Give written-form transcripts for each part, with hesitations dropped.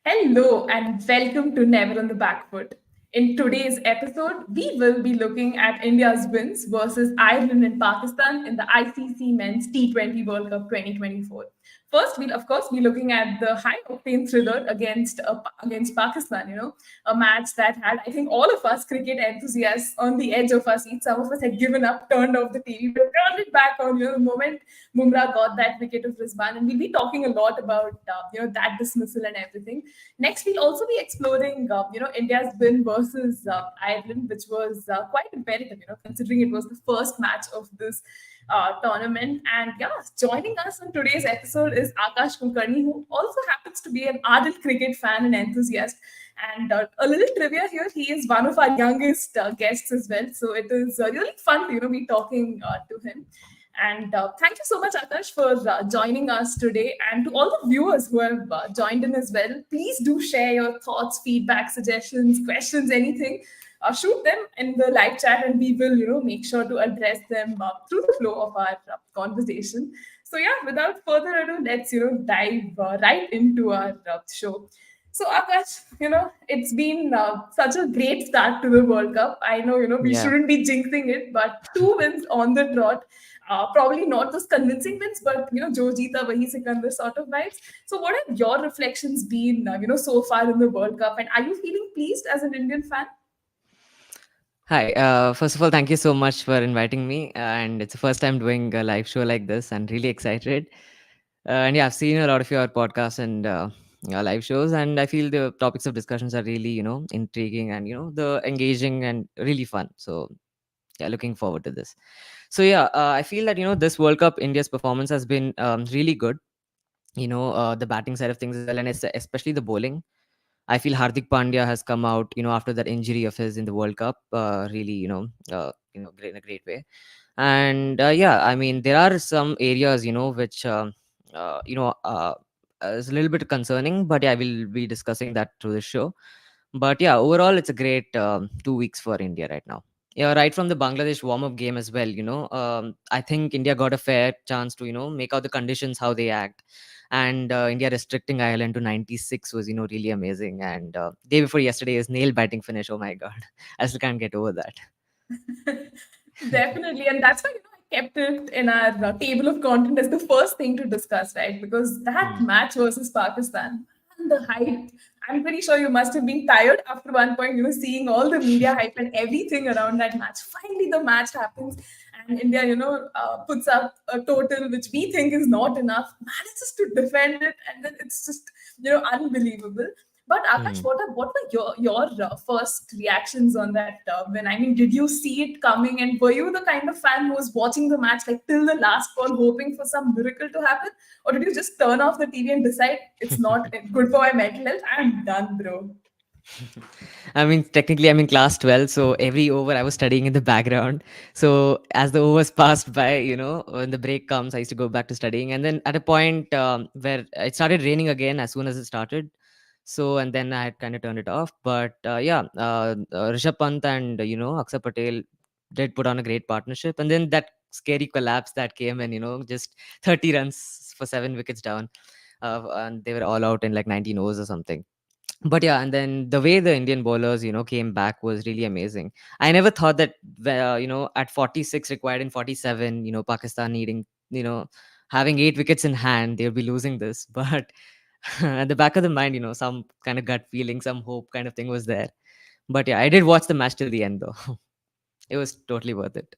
Hello and welcome to Never on the Back Foot. In today's episode, we will be looking at India's wins versus Ireland and Pakistan in the ICC Men's T20 World Cup 2024. First, we'll of course be looking at the high-octane thriller against Pakistan. A match that had, I think, all of us cricket enthusiasts on the edge of our seats. Some of us had given up, turned off the TV, but turned it back on. The moment Mumra got that wicket of Rizwan, and we'll be talking a lot about that dismissal and everything. Next, we'll also be exploring, India's win versus Ireland, which was quite imperative, considering it was the first match of this tournament. And yeah, joining us on today's episode is Akash Kulkarni, who also happens to be an ardent cricket fan and enthusiast. And a little trivia here: he is one of our youngest guests as well. So it is really fun to be talking to him. And thank you so much, Akash, for joining us today. And to all the viewers who have joined in as well, please do share your thoughts, feedback, suggestions, questions, anything. Shoot them in the live chat, and we will, make sure to address them through the flow of our conversation. So yeah, without further ado, let's dive right into our show. So Akash, it's been such a great start to the World Cup. I know, we Yeah. shouldn't be jinxing it, but two wins on the trot. Probably not those convincing wins, but Jo Jeeta Wahi Sikandar sort of vibes. So, what have your reflections been, so far in the World Cup, and are you feeling pleased as an Indian fan? Hi. First of all, thank you so much for inviting me. And it's the first time doing a live show like this, and really excited. And yeah, I've seen a lot of your podcasts and live shows, and I feel the topics of discussions are really, intriguing and the engaging and really fun. So yeah, looking forward to this. So yeah, I feel that this World Cup, India's performance has been really good. The batting side of things as well, and especially the bowling. I feel Hardik Pandya has come out, after that injury of his in the World Cup, really, great, in a great way. And yeah, I mean, there are some areas, which, is a little bit concerning, but yeah, we'll be discussing that through the show. But yeah, overall, it's a great 2 weeks for India right now. Yeah, right from the Bangladesh warm-up game as well. I think India got a fair chance to make out the conditions how they act, and India restricting Ireland to 96 was really amazing. And day before yesterday is nail biting finish. Oh my god, I still can't get over that. Definitely, and that's why I kept it in our table of content as the first thing to discuss, right? Because that Hmm. match versus Pakistan, and the hype. I'm pretty sure you must have been tired after one point, seeing all the media hype and everything around that match. Finally, the match happens, and India, puts up a total which we think is not enough, manages to defend it, and then it's just, unbelievable. But Akash, Hmm. what were your first reactions on that win? I mean, did you see it coming, and were you the kind of fan who was watching the match like till the last ball, hoping for some miracle to happen, or did you just turn off the TV and decide it's not good for my mental health? I'm done, bro. I mean, technically, I'm in class 12, so every over I was studying in the background. So as the overs passed by, when the break comes, I used to go back to studying. And then at a point where it started raining again as soon as it started. So, and then I had kind of turned it off. But yeah, Rishabh Pant and, Akshar Patel did put on a great partnership. And then that scary collapse that came and, just 30 runs for 7 wickets down. And they were all out in like 19 overs or something. But yeah, and then the way the Indian bowlers came back was really amazing. I never thought that at 46 required in 47, Pakistan needing, having 8 wickets in hand, they would be losing this. But at the back of the mind, some kind of gut feeling, some hope kind of thing was there. But yeah, I did watch the match till the end though. It was totally worth it.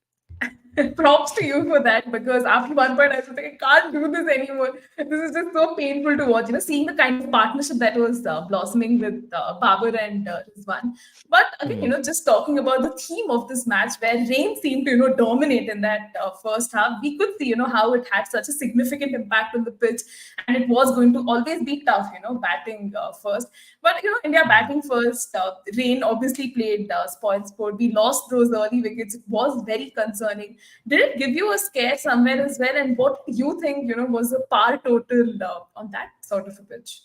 Props to you for that, because after one point I was like, I can't do this anymore. This is just so painful to watch. Seeing the kind of partnership that was blossoming with Babar and Rizwan. But again, Hmm. just talking about the theme of this match, where rain seemed to dominate in that first half, we could see how it had such a significant impact on the pitch, and it was going to always be tough, batting first. But India Hmm. batting first, rain obviously played spoil sport. We lost those early wickets. It was very concerning. Did it give you a scare somewhere as well? And what do you think, was the par total on that sort of a pitch?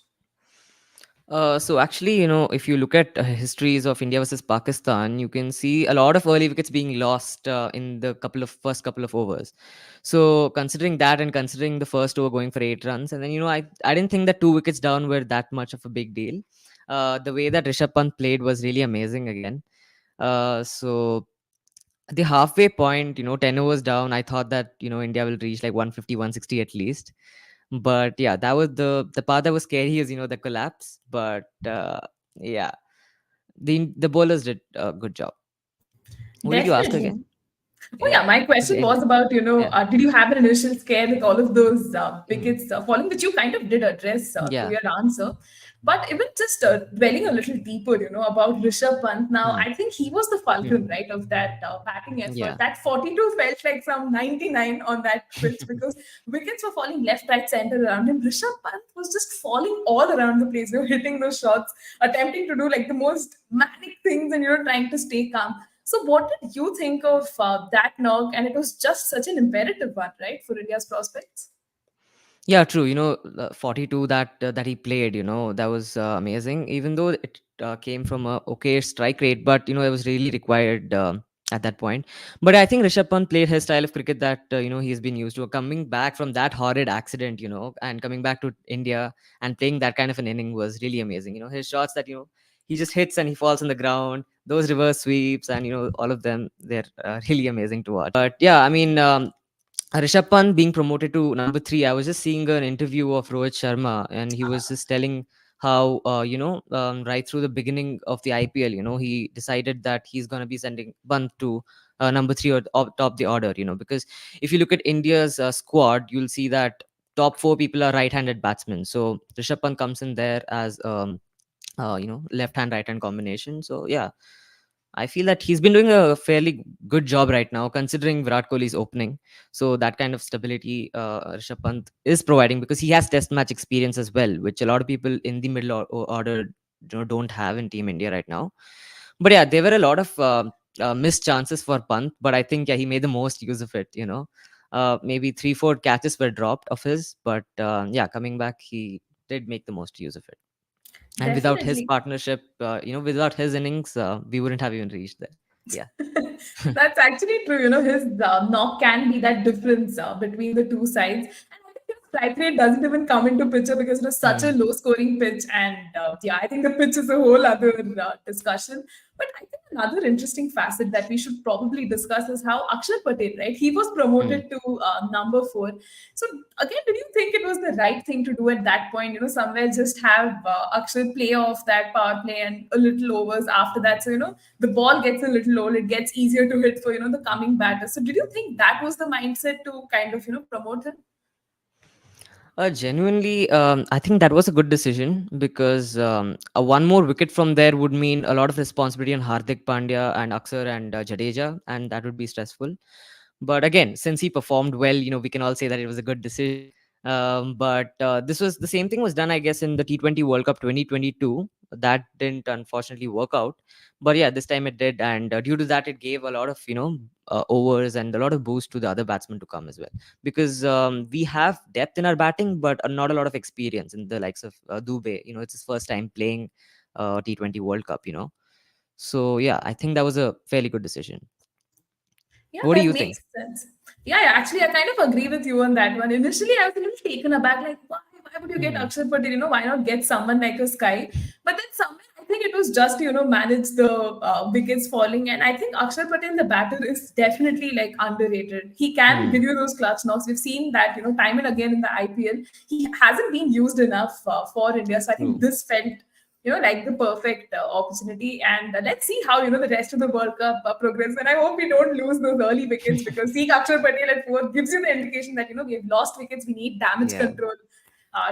So actually, if you look at histories of India versus Pakistan, you can see a lot of early wickets being lost in the first couple of overs. So considering that and considering the first over going for 8 runs, and then I didn't think that 2 wickets down were that much of a big deal. The way that Rishabh Pant played was really amazing again. So the halfway point, 10 overs down, I thought that India will reach like 150, 160 at least. But yeah, that was the part that was scary is the collapse. But yeah, the bowlers did a good job. What did you ask Definitely. again? Oh yeah, Yeah. my question Okay. was about, Yeah. did you have an initial scare with all of those Mhm. wickets falling, which you kind of did address through Yeah. your answer. But even just dwelling a little deeper, about Rishabh Pant. Now, Hmm. I think he was the Hmm. fulcrum, right, of that batting effort. Yeah. That 42 felt like some 99 on that pitch because wickets were falling left, right, center around him. Rishabh Pant was just falling all around the place, hitting those shots, attempting to do like the most manic things and, trying to stay calm. So, what did you think of that knock? And it was just such an imperative one, right, for India's prospects? Yeah, true. 42 that he played, that was amazing. Even though it came from a okay strike rate, but it was really required at that point. But I think Rishabh Pant played his style of cricket that he's been used to. Coming back from that horrid accident, and coming back to India and playing that kind of an inning was really amazing. His shots that he just hits and he falls on the ground. Those reverse sweeps and all of them, they're really amazing to watch. But yeah, I mean. Rishabh Pant being promoted to number three, I was just seeing an interview of Rohit Sharma, and he was just telling how, right through the beginning of the IPL, he decided that he's going to be sending Pant to number three or top the order, because if you look at India's squad, you'll see that top four people are right-handed batsmen. So Rishabh Pant comes in there as left hand right hand combination. So yeah, I feel that he's been doing a fairly good job right now, considering Virat Kohli's opening. So that kind of stability, Rishabh Pant is providing because he has Test match experience as well, which a lot of people in the middle order don't have in Team India right now. But yeah, there were a lot of missed chances for Pant, but I think yeah he made the most use of it. Maybe 3, 4 catches were dropped of his, but yeah, coming back he did make the most use of it. And without his Definitely. partnership, without his innings, we wouldn't have even reached there. Yeah. That's actually true. His knock can be that difference between the two sides. And I think his strike rate doesn't even come into picture because it was such a Hmm. low scoring pitch. And yeah, I think the pitch is a whole other discussion. But I think another interesting facet that we should probably discuss is how Akshar Patel, right? He was Hmm. promoted to number four. So again, did you think it was the right thing to do at that point? Somewhere just have Akshar play off that power play and a little overs after that. So the ball gets a little old, it gets easier to hit for the coming batters. So did you think that was the mindset to kind of promote him? Genuinely, I think that was a good decision because one more wicket from there would mean a lot of responsibility on Hardik Pandya and Akshar and Jadeja, and that would be stressful. But again, since he performed well, we can all say that it was a good decision. But this was the same thing was done, I guess, in the T20 World Cup 2022. That didn't unfortunately work out, but yeah, this time it did, and due to that, it gave a lot of overs and a lot of boost to the other batsmen to come as well. Because we have depth in our batting, but not a lot of experience in the likes of Dube. It's his first time playing T20 World Cup. So yeah, I think that was a fairly good decision. Yeah, What do that you makes think? sense. Yeah, yeah, actually, I kind of agree with you on that one. Initially, I was a little taken aback, like, why would you get Hmm. Akshar Patel? Why not get someone like a Sky? But then somewhere, I think it was just, manage the wickets falling. And I think Akshar Patel, the batter, is definitely like underrated. He can give Hmm. you those clutch knocks. We've seen that, time and again in the IPL. He hasn't been used enough for India. So I think True. this felt like the perfect opportunity. And let's see how the rest of the World Cup progress. And I hope we don't lose those early wickets because seeing Akshar Patel at fourth gives you the indication that we have lost wickets. We need damage Yeah. control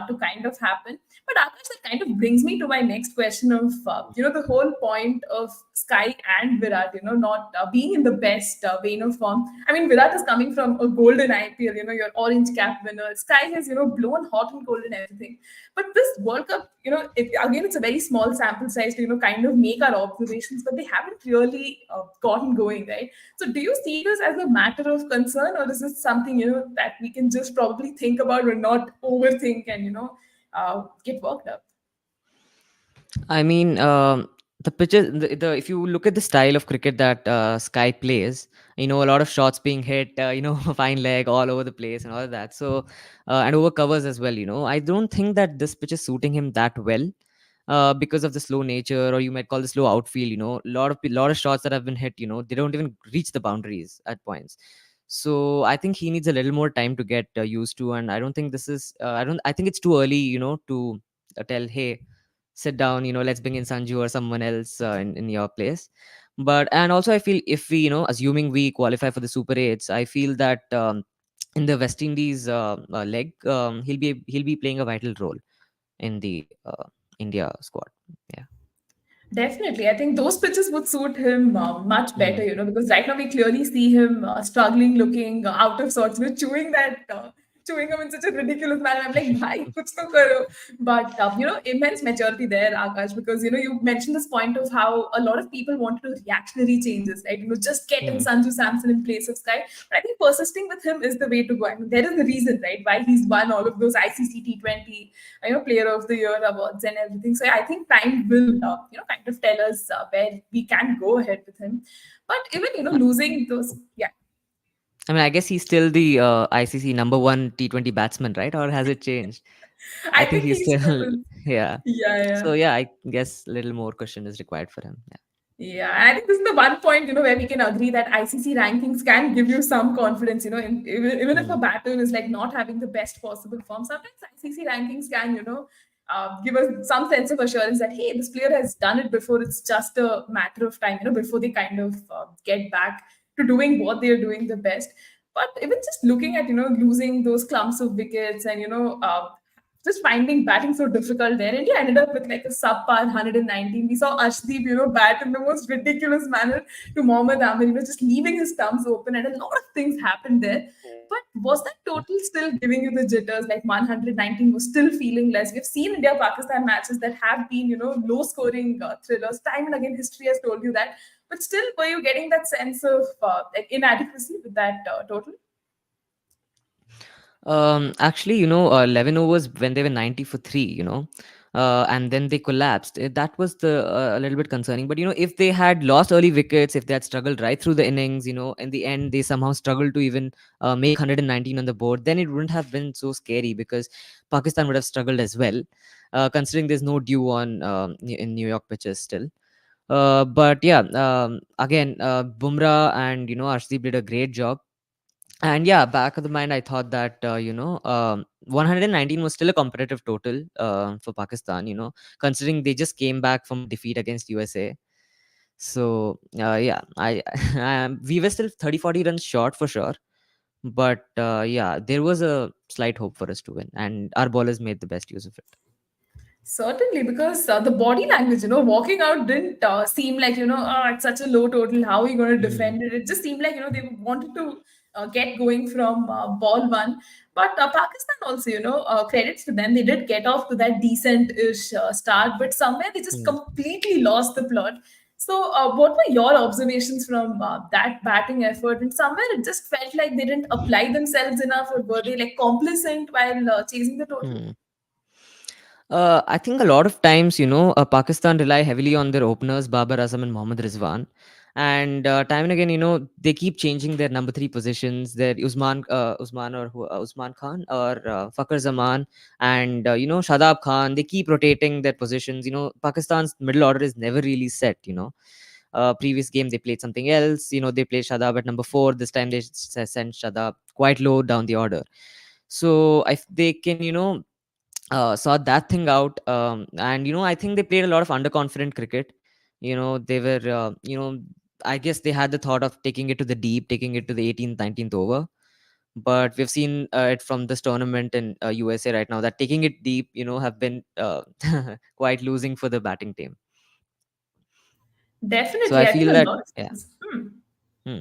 to kind of happen. But Akash, that kind of brings me to my next question of the whole point of Sky and Virat, not being in the best vein of form. I mean, Virat is coming from a golden IPL, your orange cap winner. Sky has blown hot and cold and everything. But this World Cup, again, it's a very small sample size to kind of make our observations, but they haven't really gotten going, right? So, do you see this as a matter of concern, or is this something that we can just probably think about or not overthink and get worked up? I mean, the pitches. If you look at the style of cricket that Sky plays, a lot of shots being hit, fine leg all over the place and all of that. So, and over covers as well. I don't think that this pitch is suiting him that well. Because of the slow nature, or you might call the slow outfield. A lot of shots that have been hit. They don't even reach the boundaries at points. So I think he needs a little more time to get used to, and I don't think this is. I don't. I think it's too early. To tell, hey, sit down. Let's bring in Sanju or someone else in your place. But and also I feel, if we, assuming we qualify for the Super Eights, I feel that in the West Indies leg, he'll be playing a vital role in the India squad. Yeah. Definitely. I think those pitches would suit him much better, Mm. because right now we clearly see him struggling, looking out of sorts, chewing chewing him in such a ridiculous manner. I'm like, bhai, kuch to karo. But, immense maturity there, Akash, because, you mentioned this point of how a lot of people wanted to reactionary changes, right? Just get in Mm. Sanju Samson in place of Sky. But I think persisting with him is the way to go. I mean, there is the reason, right, why he's won all of those ICC T20 player of the year awards and everything. So I think time will kind of tell us where we can go ahead with him. But even losing those, yeah, I mean, I guess he's still the ICC number one T20 batsman, right? Or has it changed? I I think think he's he still still, is. yeah. Yeah, yeah. So yeah, I guess a little more cushion is required for him. Yeah. Yeah, and I think this is the one point, where we can agree that ICC rankings can give you some confidence, even if a Mm. batter is like not having the best possible form, sometimes ICC rankings can, give us some sense of assurance that, hey, this player has done it before. It's just a matter of time, before they kind of get back to doing what they're doing the best. But even just looking at, losing those clumps of wickets and, just finding batting so difficult there. India ended up with like a subpar 119. We saw Ashdeep, bat in the most ridiculous manner to Mohammad Amir, just leaving his thumbs open, and a lot of things happened there. But was that total still giving you the jitters? Like 119 was still feeling less. We've seen India Pakistan matches that have been, low scoring thrillers. Time and again, history has told you that. But still, were you getting that sense of like inadequacy with that total? Actually, 11 overs when they were 90 for three, and then they collapsed. That was a little bit concerning. But, if they had lost early wickets, if they had struggled right through the innings, in the end, they somehow struggled to even make 119 on the board, then it wouldn't have been so scary, because Pakistan would have struggled as well, considering there's no dew on in New York pitches still. But yeah, again, Bumrah and, Arshdeep did a great job. And yeah, back of the mind, I thought that 119 was still a competitive total for Pakistan, considering they just came back from a defeat against USA. So yeah, we were still 30-40 runs short for sure. But yeah, there was a slight hope for us to win, and our bowlers made the best use of it. Certainly, because the body language, walking out didn't seem like, at such a low total, how are you going to Mm. defend it? It just seemed like, they wanted to get going from ball one. But Pakistan also, credits to them. They did get off to that decent-ish start, but somewhere they just Mm. completely lost the plot. So, what were your observations from that batting effort? And somewhere it just felt like they didn't apply themselves enough, or were they like complacent while chasing the total? Mm. I think a lot of times, Pakistan rely heavily on their openers, Babar Azam and Mohammad Rizwan. And time and again, they keep changing their number three positions. Their Usman Khan or Fakhr Zaman and, Shadab Khan. They keep rotating their positions. Pakistan's middle order is never really set. Previous game they played something else. They played Shadab at number four. This time they sent Shadab quite low down the order. So if they can, sort that thing out. And I think they played a lot of underconfident cricket. They were I guess they had the thought of taking it to the deep, taking it to the 18th 19th over. But we've seen it from this tournament in USA right now, that taking it deep, have been quite losing for the batting team. So Definitely, I I think feel a that, lot of yeah. things. Hmm.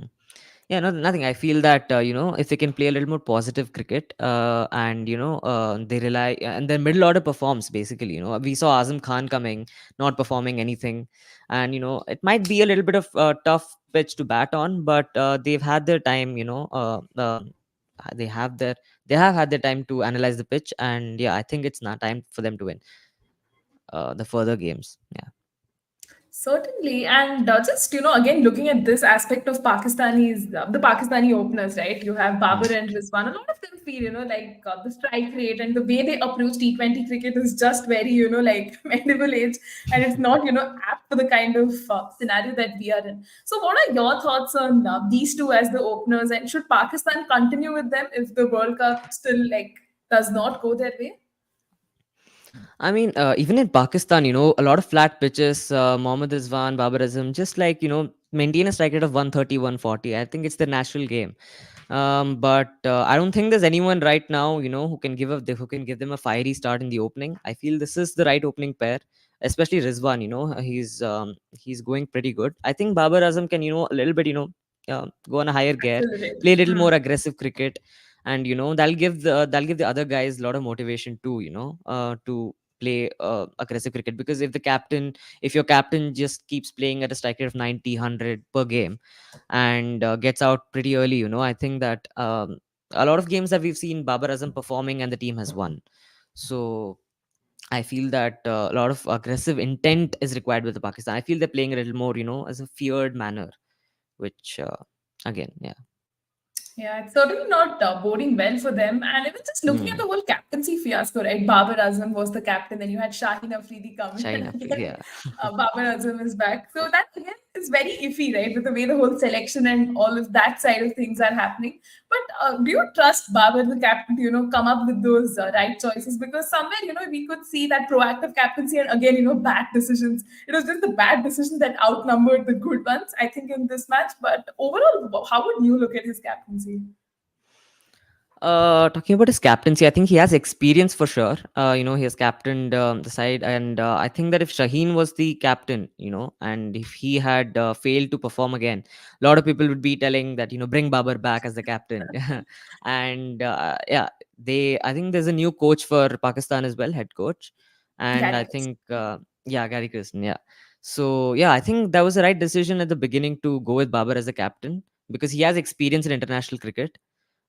Yeah, no, nothing. I feel that if they can play a little more positive cricket, and they rely, and their middle order performs basically. We saw Azam Khan coming, not performing anything, and it might be a little bit of tough pitch to bat on, but they've had their time. They have they have had their time to analyze the pitch, and yeah, I think it's not time for them to win. the further games. Yeah. Certainly, and just again looking at this aspect of the Pakistani openers, right? You have Mm. Babar and Rizwan. A lot of them feel, like the strike rate and the way they approach T20 cricket is just very, like middle age, and it's not, apt for the kind of scenario that we are in. So, what are your thoughts on these two as the openers, and should Pakistan continue with them if the World Cup still like does not go their way? I mean, even in Pakistan, a lot of flat pitches, Mohammad Rizwan, Babar Azam, just like, maintain a strike rate of 130, 140. I think it's the natural game. But I don't think there's anyone right now, who can give them a fiery start in the opening. I feel this is the right opening pair, especially Rizwan. He's going pretty good. I think Babar Azam can, a little bit, go on a higher gear, Accelerate. play a little Hmm. more aggressive cricket, and that'll give the other guys a lot of motivation too. To play aggressive cricket, because if your captain just keeps playing at a strike rate of 90, 100 per game and gets out pretty early, I think that a lot of games that we've seen Babar Azam performing and the team has won. So I feel that a lot of aggressive intent is required with the Pakistan. I feel they're playing a little more, as a feared manner, which again, yeah. Yeah, it's certainly not boding well for them. And even just looking at Hmm. the whole captaincy fiasco, right? Babar Azam was the captain, then you had Shaheen Afridi come in, China, and again, yeah. Babar Azam is back. So that again is very iffy, right? With the way the whole selection and all of that side of things are happening. But do you trust Babar, the captain, to come up with those right choices? Because somewhere, we could see that proactive captaincy and again, bad decisions. It was just the bad decisions that outnumbered the good ones, I think, in this match. But overall, how would you look at his captaincy? Talking about his captaincy, I think he has experience for sure. He has captained the side, and I think that if Shaheen was the captain, and if he had failed to perform again, a lot of people would be telling that, bring Babar back as the captain. And yeah, I think there's a new coach for Pakistan as well, head coach, and I Gary. think yeah, Gary Kristen, yeah. So yeah, I think that was the right decision at the beginning to go with Babar as the captain because he has experience in international cricket.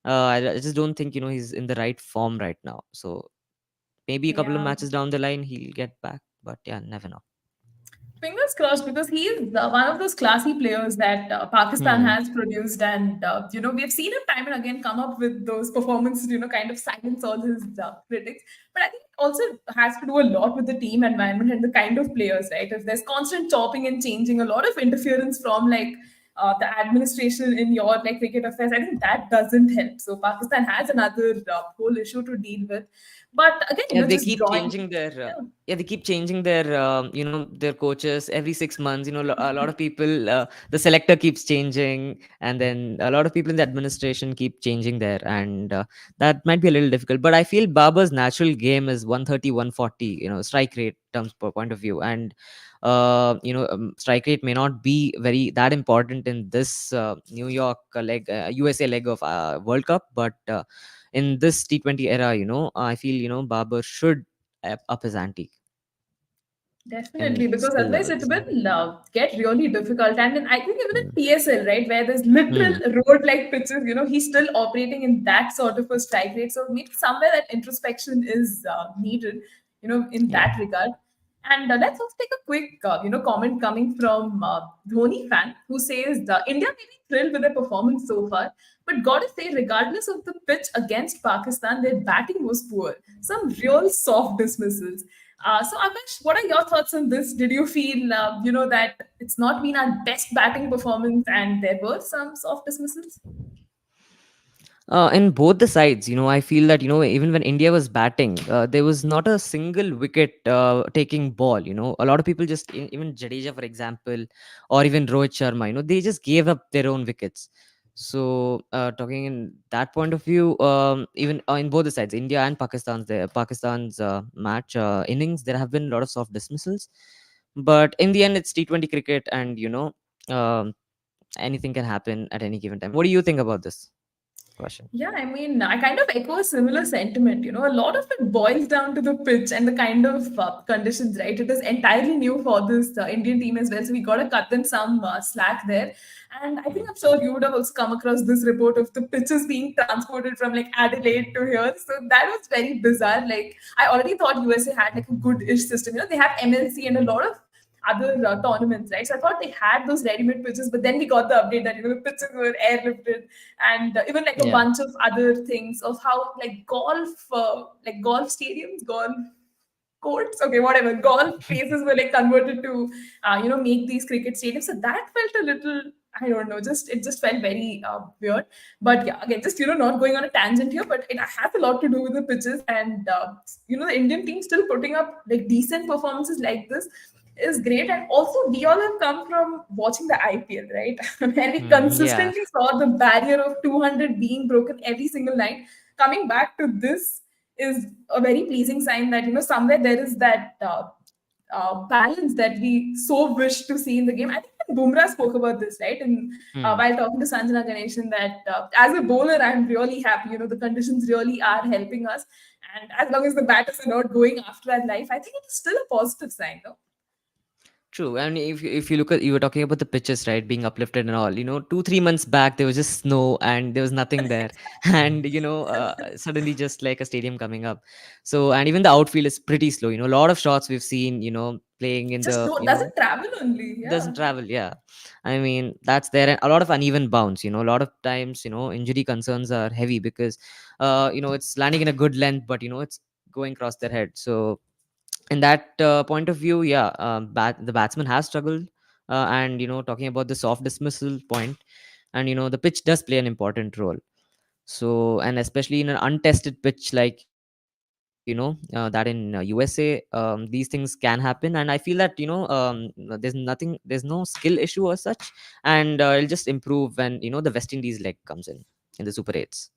I just don't think he's in the right form right now. So maybe a couple of Yeah. matches down the line he'll get back. But yeah, never know. Fingers crossed because he is one of those classy players that Pakistan Hmm. has produced. And, we've seen him time and again come up with those performances, kind of silence all his critics. But I think it also has to do a lot with the team environment and the kind of players, right? If there's constant chopping and changing, a lot of interference from like the administration in your like cricket affairs, I think that doesn't help. So Pakistan has another whole issue to deal with. But again, Yeah, they just keep drawing. changing their Yeah. yeah, they keep changing their their coaches every 6 months. A lot of people, the selector keeps changing, and then a lot of people in the administration keep changing there, and that might be a little difficult. But I feel Babar's natural game is 130, 140. Strike rate terms per point of view, and strike rate may not be very that important in this New York USA leg of World Cup, but in this T20 era, I feel Babar should up his ante Definitely, in because skill otherwise it levels. will get really difficult. And then I think even in Mm. PSL, right, where there's literal Mm. road-like pitches, he's still operating in that sort of a strike rate. So maybe somewhere that introspection is needed, in Yeah. that regard. And let's also take a quick, comment coming from Dhoni fan who says India may be thrilled with their performance so far, but gotta say, regardless of the pitch against Pakistan, their batting was poor. Some real soft dismissals. So, Akash, what are your thoughts on this? Did you feel, that it's not been our best batting performance and there were some soft dismissals? In both the sides, I feel that, even when India was batting, there was not a single wicket taking ball. A lot of people even Jadeja, for example, or even Rohit Sharma, they just gave up their own wickets. So, talking in that point of view, even in both the sides, India and Pakistan's match innings, there have been a lot of soft dismissals. But in the end, it's T20 cricket, and, um, anything can happen at any given time. What do you think about this? question. Yeah, I mean, I kind of echo a similar sentiment. A lot of it boils down to the pitch and the kind of conditions, right? It is entirely new for this Indian team as well. So we got to cut them some slack there. And I think I'm sure you would have also come across this report of the pitches being transported from like Adelaide to here. So that was very bizarre. Like, I already thought USA had like a good-ish system. They have MLC and a lot of other tournaments, right? So I thought they had those ready-made pitches, but then we got the update that the pitches were airlifted, and even like a Yeah. bunch of other things of how like golf stadiums, golf courts, okay, whatever, golf spaces were like converted to, make these cricket stadiums. So that felt a little, I don't know, just it just felt very weird. But yeah, again, just not going on a tangent here, but it has a lot to do with the pitches, and the Indian team still putting up like decent performances like this is great. And also, we all have come from watching the IPL, right? Where we Yeah. consistently saw the barrier of 200 being broken every single night. Coming back to this is a very pleasing sign that somewhere there is that balance that we so wish to see in the game. I think Bumrah spoke about this, right? And Hmm. while talking to Sanjana Ganeshan, that as a bowler, I'm really happy. The conditions really are helping us, and as long as the batters are not going after our life, I think it is still a positive sign, no? True. And if you look at, you were talking about the pitches, right, being uplifted and all. 2-3 months back there was just snow and there was nothing there, and suddenly just like a stadium coming up. So, and even the outfield is pretty slow. A lot of shots we've seen, playing in Just the, doesn't travel only, yeah. doesn't travel. Yeah, I mean that's there, and a lot of uneven bounce. A lot of times, injury concerns are heavy because, it's landing in a good length, but it's going across their head. So in that point of view, yeah, the batsman has struggled, and talking about the soft dismissal point, and the pitch does play an important role. So, and especially in an untested pitch like that in USA, these things can happen, and I feel that there's no skill issue or such, and it'll just improve when the West Indies leg comes in the Super 8s.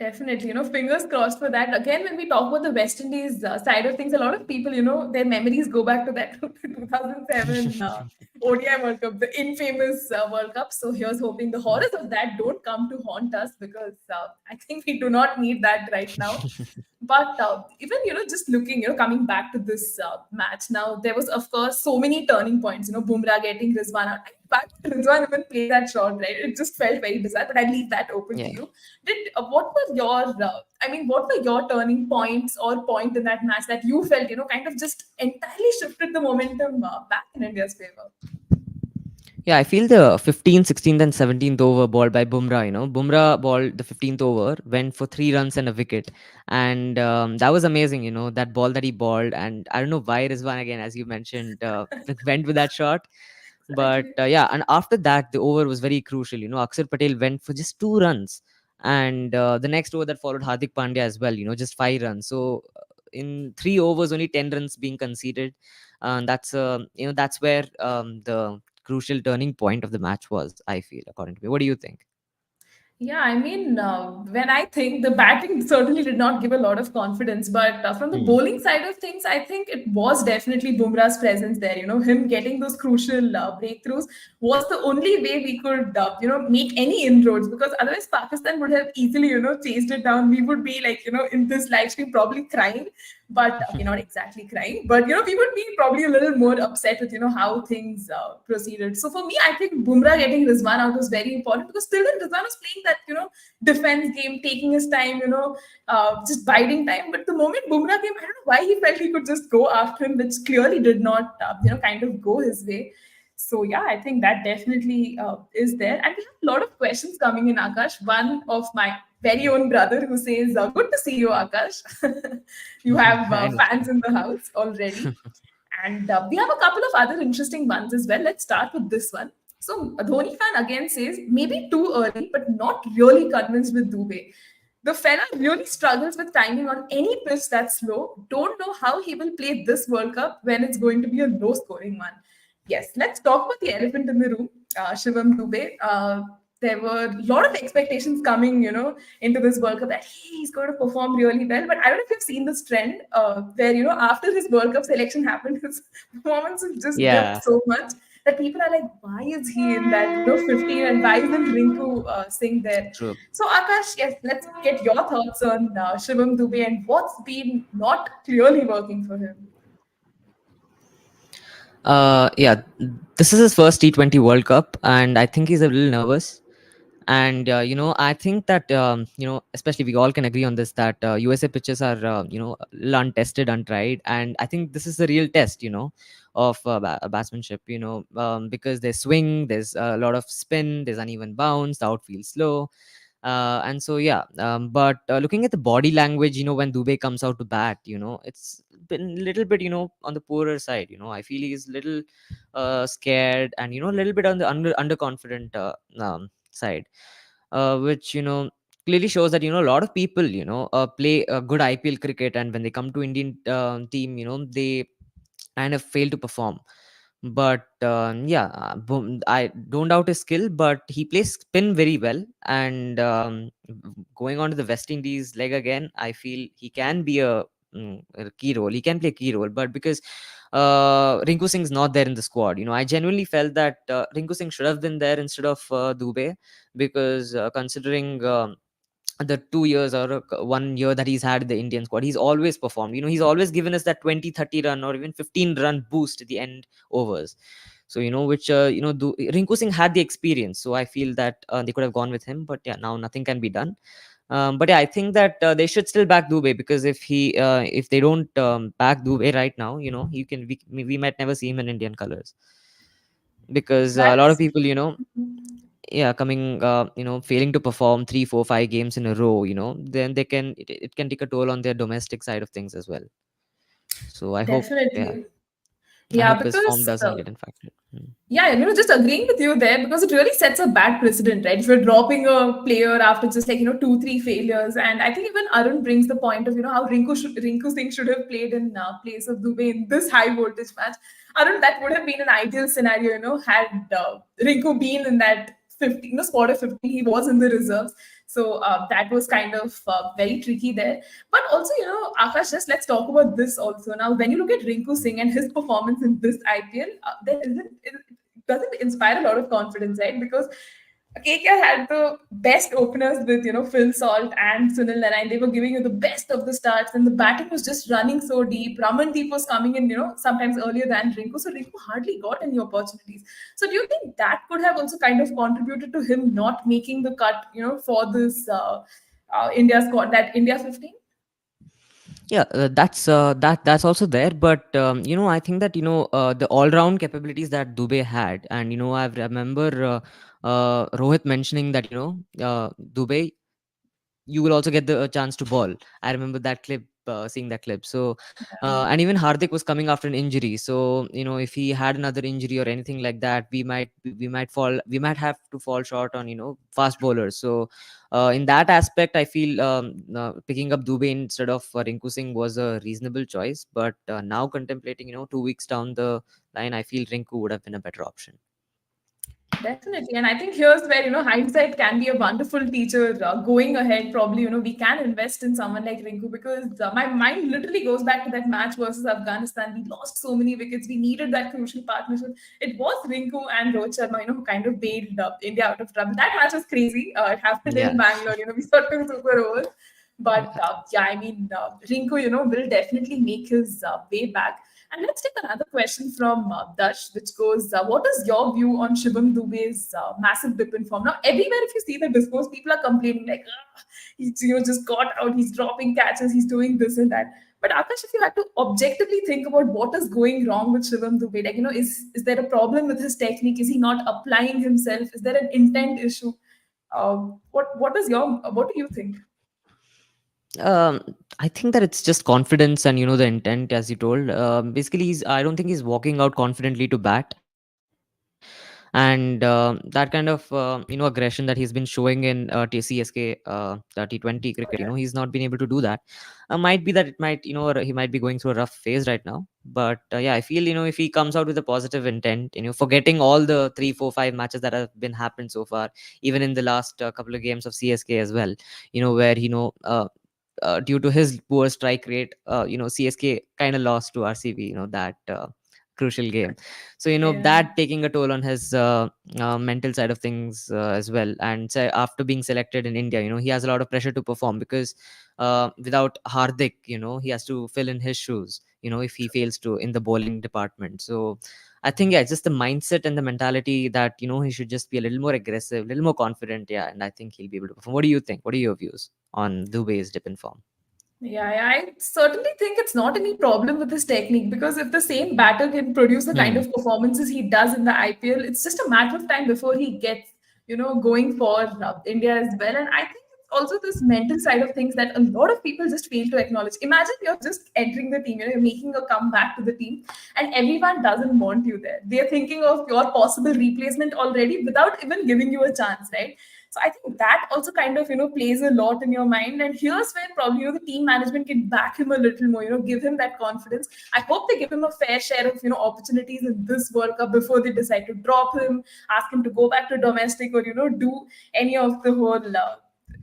Definitely, fingers crossed for that. Again, when we talk about the West Indies side of things, a lot of people, their memories go back to that 2007 ODI World Cup, the infamous World Cup. So here's hoping the horrors of that don't come to haunt us, because I think we do not need that right now. But even just looking, coming back to this match now, there was of course so many turning points. Bumrah getting Rizwan out. But Rizwan even played that shot, right? It just felt very bizarre. But I leave that open to Yeah. you. Did what was your? What were your turning points or point in that match that you felt kind of just entirely shifted the momentum back in India's favor? Yeah, I feel the 15th, 16th, and 17th over ball by Bumrah. Bumrah ball the 15th over, went for 3 runs and a wicket, and that was amazing. That ball that he balled, and I don't know why Rizwan again, as you mentioned, went with that shot. But Exactly. yeah, and after that, the over was very crucial. Akshar Patel went for just 2 runs, and the next over that followed Hardik Pandya as well. Just 5 runs. So in 3 overs, only 10 runs being conceded, and that's where the crucial turning point of the match was. I feel, according to me. What do you think? Yeah, I mean, when I think the batting certainly did not give a lot of confidence, but from the Hmm. bowling side of things, I think it was definitely Bumrah's presence there. Him getting those crucial breakthroughs was the only way we could, make any inroads, because otherwise Pakistan would have easily, chased it down. We would be like, in this live stream probably crying, but okay, not exactly crying, but we would be probably a little more upset with how things proceeded. So for me, I think Bumrah getting Rizwan out was very important, because still then Rizwan was playing that defense game, taking his time, just biding time. But the moment Bumrah came, I don't know why he felt he could just go after him, which clearly did not kind of go his way. So yeah, I think that definitely is there. And we have a lot of questions coming in, Akash. One of my very own brother who says, "Good to see you, Akash." You have I fans understand. in the house already. And we have a couple of other interesting ones as well. Let's start with this one. So, a Dhoni fan again says, maybe too early, but not really convinced with Dube. The fella really struggles with timing on any pitch that's slow. Don't know how he will play this World Cup when it's going to be a low scoring one. Yes, let's talk about the elephant in the room, Shivam Dube. There were a lot of expectations coming, into this World Cup that hey, he's going to perform really well. But I don't know if you've seen this trend where, after his World Cup selection happened, his performance has just dipped Yeah. so much that people are like, why is he in that 15, and why isn't Rinku Singh there? True. So Akash, yes, let's get your thoughts on Shivam Dube and what's been not clearly working for him. Yeah, this is his first T20 World Cup, and I think he's a little nervous. And I think that especially we all can agree on this, that USA pitches are a little untested, untried, and I think this is the real test, of batsmanship. Because there's swing, there's a lot of spin, there's uneven bounce, the outfield slow, and so yeah. But looking at the body language, when Dube comes out to bat, it's been a little bit, on the poorer side. I feel he's a little scared, and a little bit on the underconfident side, which clearly shows that a lot of people play good IPL cricket, and when they come to Indian team, they kind of fail to perform. But yeah, I don't doubt his skill, but he plays spin very well. And going on to the West Indies leg again, I feel he can be a key role. He can play a key role, but because Rinku Singh's not there in the squad, I genuinely felt that Rinku Singh should have been there instead of Dube, because considering the 2 years or 1 year that he's had in the Indian squad, he's always performed. He's always given us that 20, 30 run or even 15 run boost at the end overs. So, which, Rinku Singh had the experience. So I feel that they could have gone with him. But yeah, now nothing can be done. But yeah, I think that they should still back Dube, because if they don't back Dube right now, we might never see him in Indian colors, because a lot of That's people, yeah, coming failing to perform 3 4 5 games in a row, then it can take a toll on their domestic side of things as well. So I hope, yeah, definitely. I Yeah, hope his form because doesn't get infected. yeah, and just agreeing with you there, because it really sets a bad precedent, right? If you're dropping a player after just like 2 3 failures, and I think even Arun brings the point of how Rinku Singh should have played in place of Dube in this high voltage match. Arun, that would have been an ideal scenario, had Rinku been in that 15, squad of 15, he was in the reserves. So that was kind of very tricky there. But also, Akash, just let's talk about this also. Now, when you look at Rinku Singh and his performance in this IPL, there isn't it doesn't inspire a lot of confidence, right? Because KKR had the best openers with Phil Salt and Sunil Narine. They were giving you the best of the starts, and the batting was just running so deep. Ramandeep was coming in, sometimes earlier than Rinku, so Rinku hardly got any opportunities. So do you think that could have also kind of contributed to him not making the cut, for this India squad, that India 15? Yeah, that's also there. But I think that the all round capabilities that Dube had, and I remember Rohit mentioning that Dube, you will also get the chance to ball. I remember that clip, seeing that clip. So, and even Hardik was coming after an injury. So, if he had another injury or anything like that, we might have to fall short on fast bowlers. So, in that aspect, I feel picking up Dube instead of Rinku Singh was a reasonable choice. But now contemplating, 2 weeks down the line, I feel Rinku would have been a better option. Definitely. And I think here's where, hindsight can be a wonderful teacher. Going ahead, probably, we can invest in someone like Rinku, because my mind literally goes back to that match versus Afghanistan. We lost so many wickets. We needed that crucial partnership. It was Rinku and Rohit Sharma, who kind of bailed India out of trouble. That match was crazy. It happened in Yeah. Bangalore. We saw two super overs. But yeah, I mean, Rinku, will definitely make his way back. And let's take another question from Dash, which goes, what is your view on Shivam Dube's massive dip in form? Now, everywhere if you see the discourse, people are complaining like, he's just got out, he's dropping catches, he's doing this and that. But Akash, if you had to objectively think about what is going wrong with Shivam Dube, like, is there a problem with his technique? Is he not applying himself? Is there an intent issue? What do you think? Um, I think that it's just confidence and the intent, as you told. Basically, I don't think he's walking out confidently to bat, and that kind of aggression that he's been showing in CSK the T20 cricket. He's not been able to do that. Might be that it might he might be going through a rough phase right now. But yeah, I feel if he comes out with a positive intent, forgetting all the 3 4 5 matches that have been happened so far, even in the last couple of games of CSK as well, where due to his poor strike rate, CSK kind of lost to RCB. That crucial game. So Yeah. that taking a toll on his mental side of things as well. And so after being selected in India, he has a lot of pressure to perform, because without Hardik, he has to fill in his shoes, if he fails to in the bowling department. So I think, yeah, it's just the mindset and the mentality that he should just be a little more aggressive, a little more confident. Yeah, and I think he'll be able to perform. What do you think? What are your views on Dube's dip in form? Yeah, I certainly think it's not any problem with his technique, because if the same batter can produce the kind Hmm. of performances he does in the IPL, it's just a matter of time before he gets, going for India as well. And I think it's also this mental side of things that a lot of people just fail to acknowledge. Imagine you're just entering the team, you're making a comeback to the team, and everyone doesn't want you there. They're thinking of your possible replacement already without even giving you a chance, right? So I think that also kind of plays a lot in your mind. And here's where probably the team management can back him a little more, give him that confidence. I hope they give him a fair share of opportunities in this World Cup before they decide to drop him, ask him to go back to domestic, or do any of the whole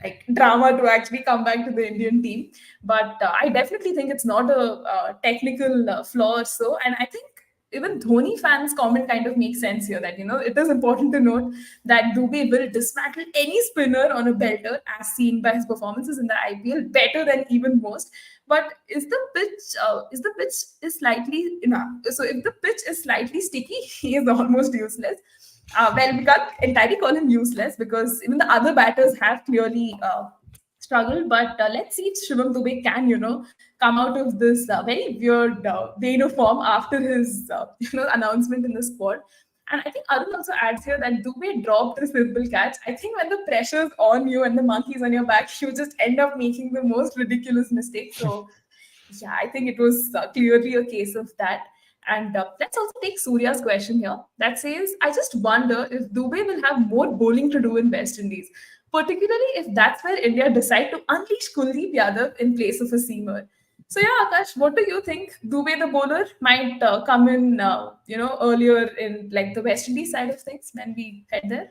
like drama to actually come back to the Indian team. But I definitely think it's not a technical flaw or so. And I think even Dhoni fans' comment kind of makes sense here, that it is important to note that Dube will dismantle any spinner on a belter, as seen by his performances in the IPL, better than even most. But is slightly so if the pitch is slightly sticky, he is almost useless. Well, we can't entirely call him useless, because even the other batters have clearly struggled. But let's see if Shivam Dube can, come out of this very weird vein of form after his, announcement in the squad. And I think Arun also adds here that Dube dropped the simple catch. I think when the pressure's on you and the monkey's on your back, you just end up making the most ridiculous mistakes. So yeah, I think it was clearly a case of that. And let's also take Surya's question here. That says, I just wonder if Dube will have more bowling to do in West Indies, particularly if that's where India decide to unleash Kuldeep Yadav in place of a seamer. So yeah, Akash, what do you think? Dube the bowler might come in, earlier in like the West Indies side of things when we head there.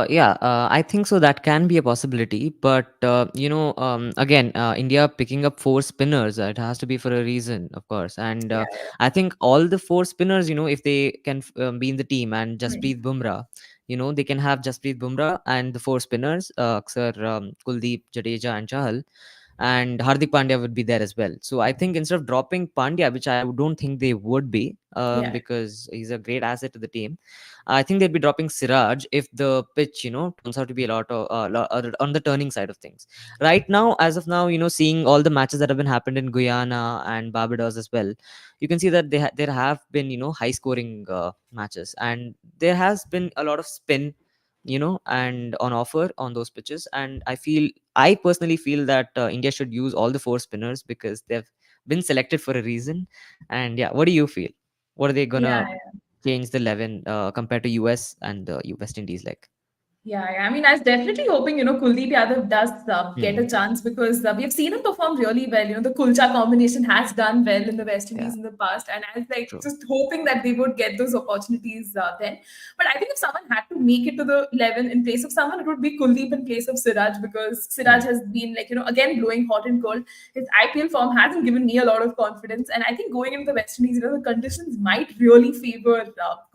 Yeah, I think so. That can be a possibility, but again, India picking up four spinners, it has to be for a reason, of course. And Yeah, I think all the four spinners, if they can be in the team, and yeah. Hmm. Jasprit Bumrah, they can have Jasprit Bumrah and the four spinners, Aksar, Kuldeep, Jadeja, and Chahal, and Hardik Pandya would be there as well. So I think instead of dropping Pandya, which I don't think they would be, Yeah. because he's a great asset to the team, I think they'd be dropping Siraj if the pitch, turns out to be a lot of on the turning side of things. Right now, as of now, seeing all the matches that have been happened in Guyana and Barbados as well, you can see that there have been high scoring matches, and there has been a lot of spin, and on offer on those pitches. And I personally feel that India should use all the four spinners, because they've been selected for a reason. And yeah, what do you feel? What are they Yeah. gonna change the 11 compared to US and the West Indies like? Yeah, I mean, I was definitely hoping, Kuldeep Yadav does get a Hmm. chance, because we have seen him perform really well. The Kulcha combination has done well in the West Yeah, Indies in the past, and I was like true. just hoping that they would get those opportunities then. But I think if someone had to make it to the 11 in place of someone, it would be Kuldeep in place of Siraj, because Siraj Hmm. has been like, again blowing hot and cold. His IPL form hasn't given me a lot of confidence, and I think going into the West Indies, the conditions might really favor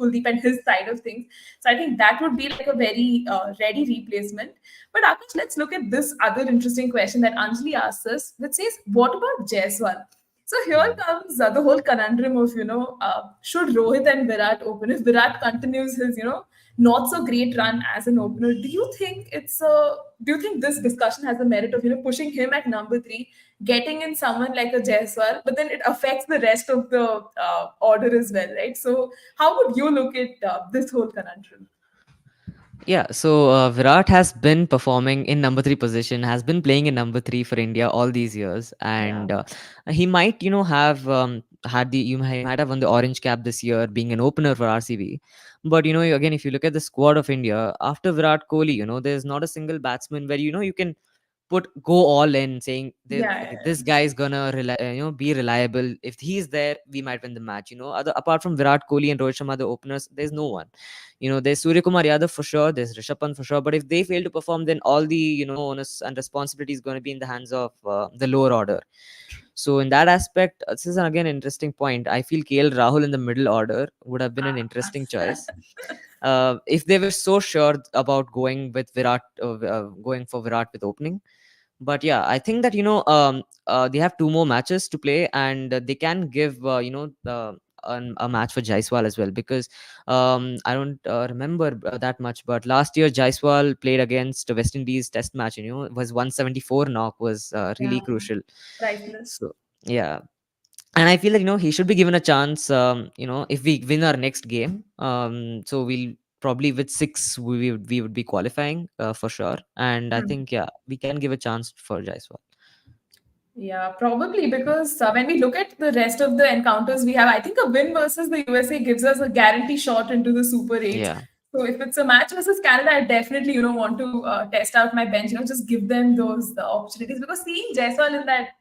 Kuldeep and his side of things. So I think that would be like a very ready replacement. But Akash, let's look at this other interesting question that Anjali asks us, which says, what about Jaiswal? So here Hmm. comes the whole conundrum of, should Rohit and Virat open? If Virat continues his, not so great run as an opener, do you think this discussion has the merit of, pushing him at number three, getting in someone like a Jaiswal, but then it affects the rest of the order as well, right? So how would you look at this whole conundrum? Yeah, so Virat has been performing in number three position, has been playing in number three for India all these years, Yeah. and he might, have might have won the orange cap this year, being an opener for RCB. But again, if you look at the squad of India after Virat Kohli, there's not a single batsman where you can go all in, saying Yeah, okay, yeah, this guy is gonna be reliable. If he's there, we might win the match. Apart from Virat Kohli and Rohit Sharma, the openers, there's no one. There's Surya Kumar Yadav for sure, there's Rishabh Pant for sure. But if they fail to perform, then all the onus and responsibility is going to be in the hands of the lower order. So in that aspect, this is again an interesting point. I feel KL Rahul in the middle order would have been an interesting yeah. choice if they were so sure about going for Virat with opening. But yeah, I think that they have two more matches to play, and they can give a match for Jaiswal as well, because I don't remember that much, but last year Jaiswal played against West Indies test match. It was 174 knock, was really Yeah, crucial. priceless. So yeah, and I feel that he should be given a chance. If we win our next game, so we'll probably with six we would be qualifying for sure. And I think yeah, we can give a chance for Jaiswal. Yeah, probably because when we look at the rest of the encounters we have, I think a win versus the USA gives us a guarantee shot into the Super 8s. Yeah. So if it's a match versus Canada, I definitely want to test out my bench. Just give them those opportunities, because seeing Jaiswal in that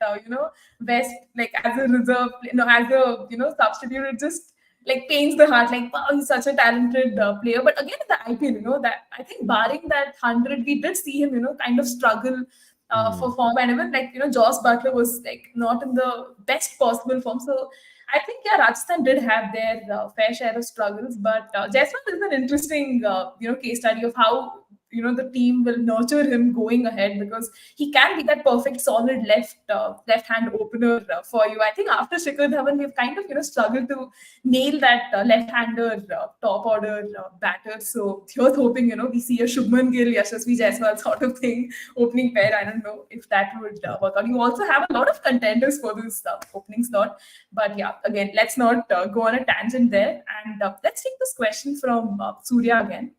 West, like as a reserve, as a substitute, it just like pains the heart. Like, wow, he's such a talented player. But again, in the IPL, that I think barring that 100, we did see him kind of struggle for Mm. form. And even like Joss Butler was like not in the best possible form. So I think yeah, Rajasthan did have their fair share of struggles, but Jaiswal is an interesting case study of how the team will nurture him going ahead, because he can be that perfect solid left hand opener for you. I think after Shikhar Dhawan, we've kind of struggled to nail that left-hander top order batter. So here's hoping we see a Shubman Gill, Yashasvi Jaiswal sort of thing opening pair. I don't know if that would work out. You also have a lot of contenders for this opening slot, but yeah, again, let's not go on a tangent there. And let's take this question from Surya again,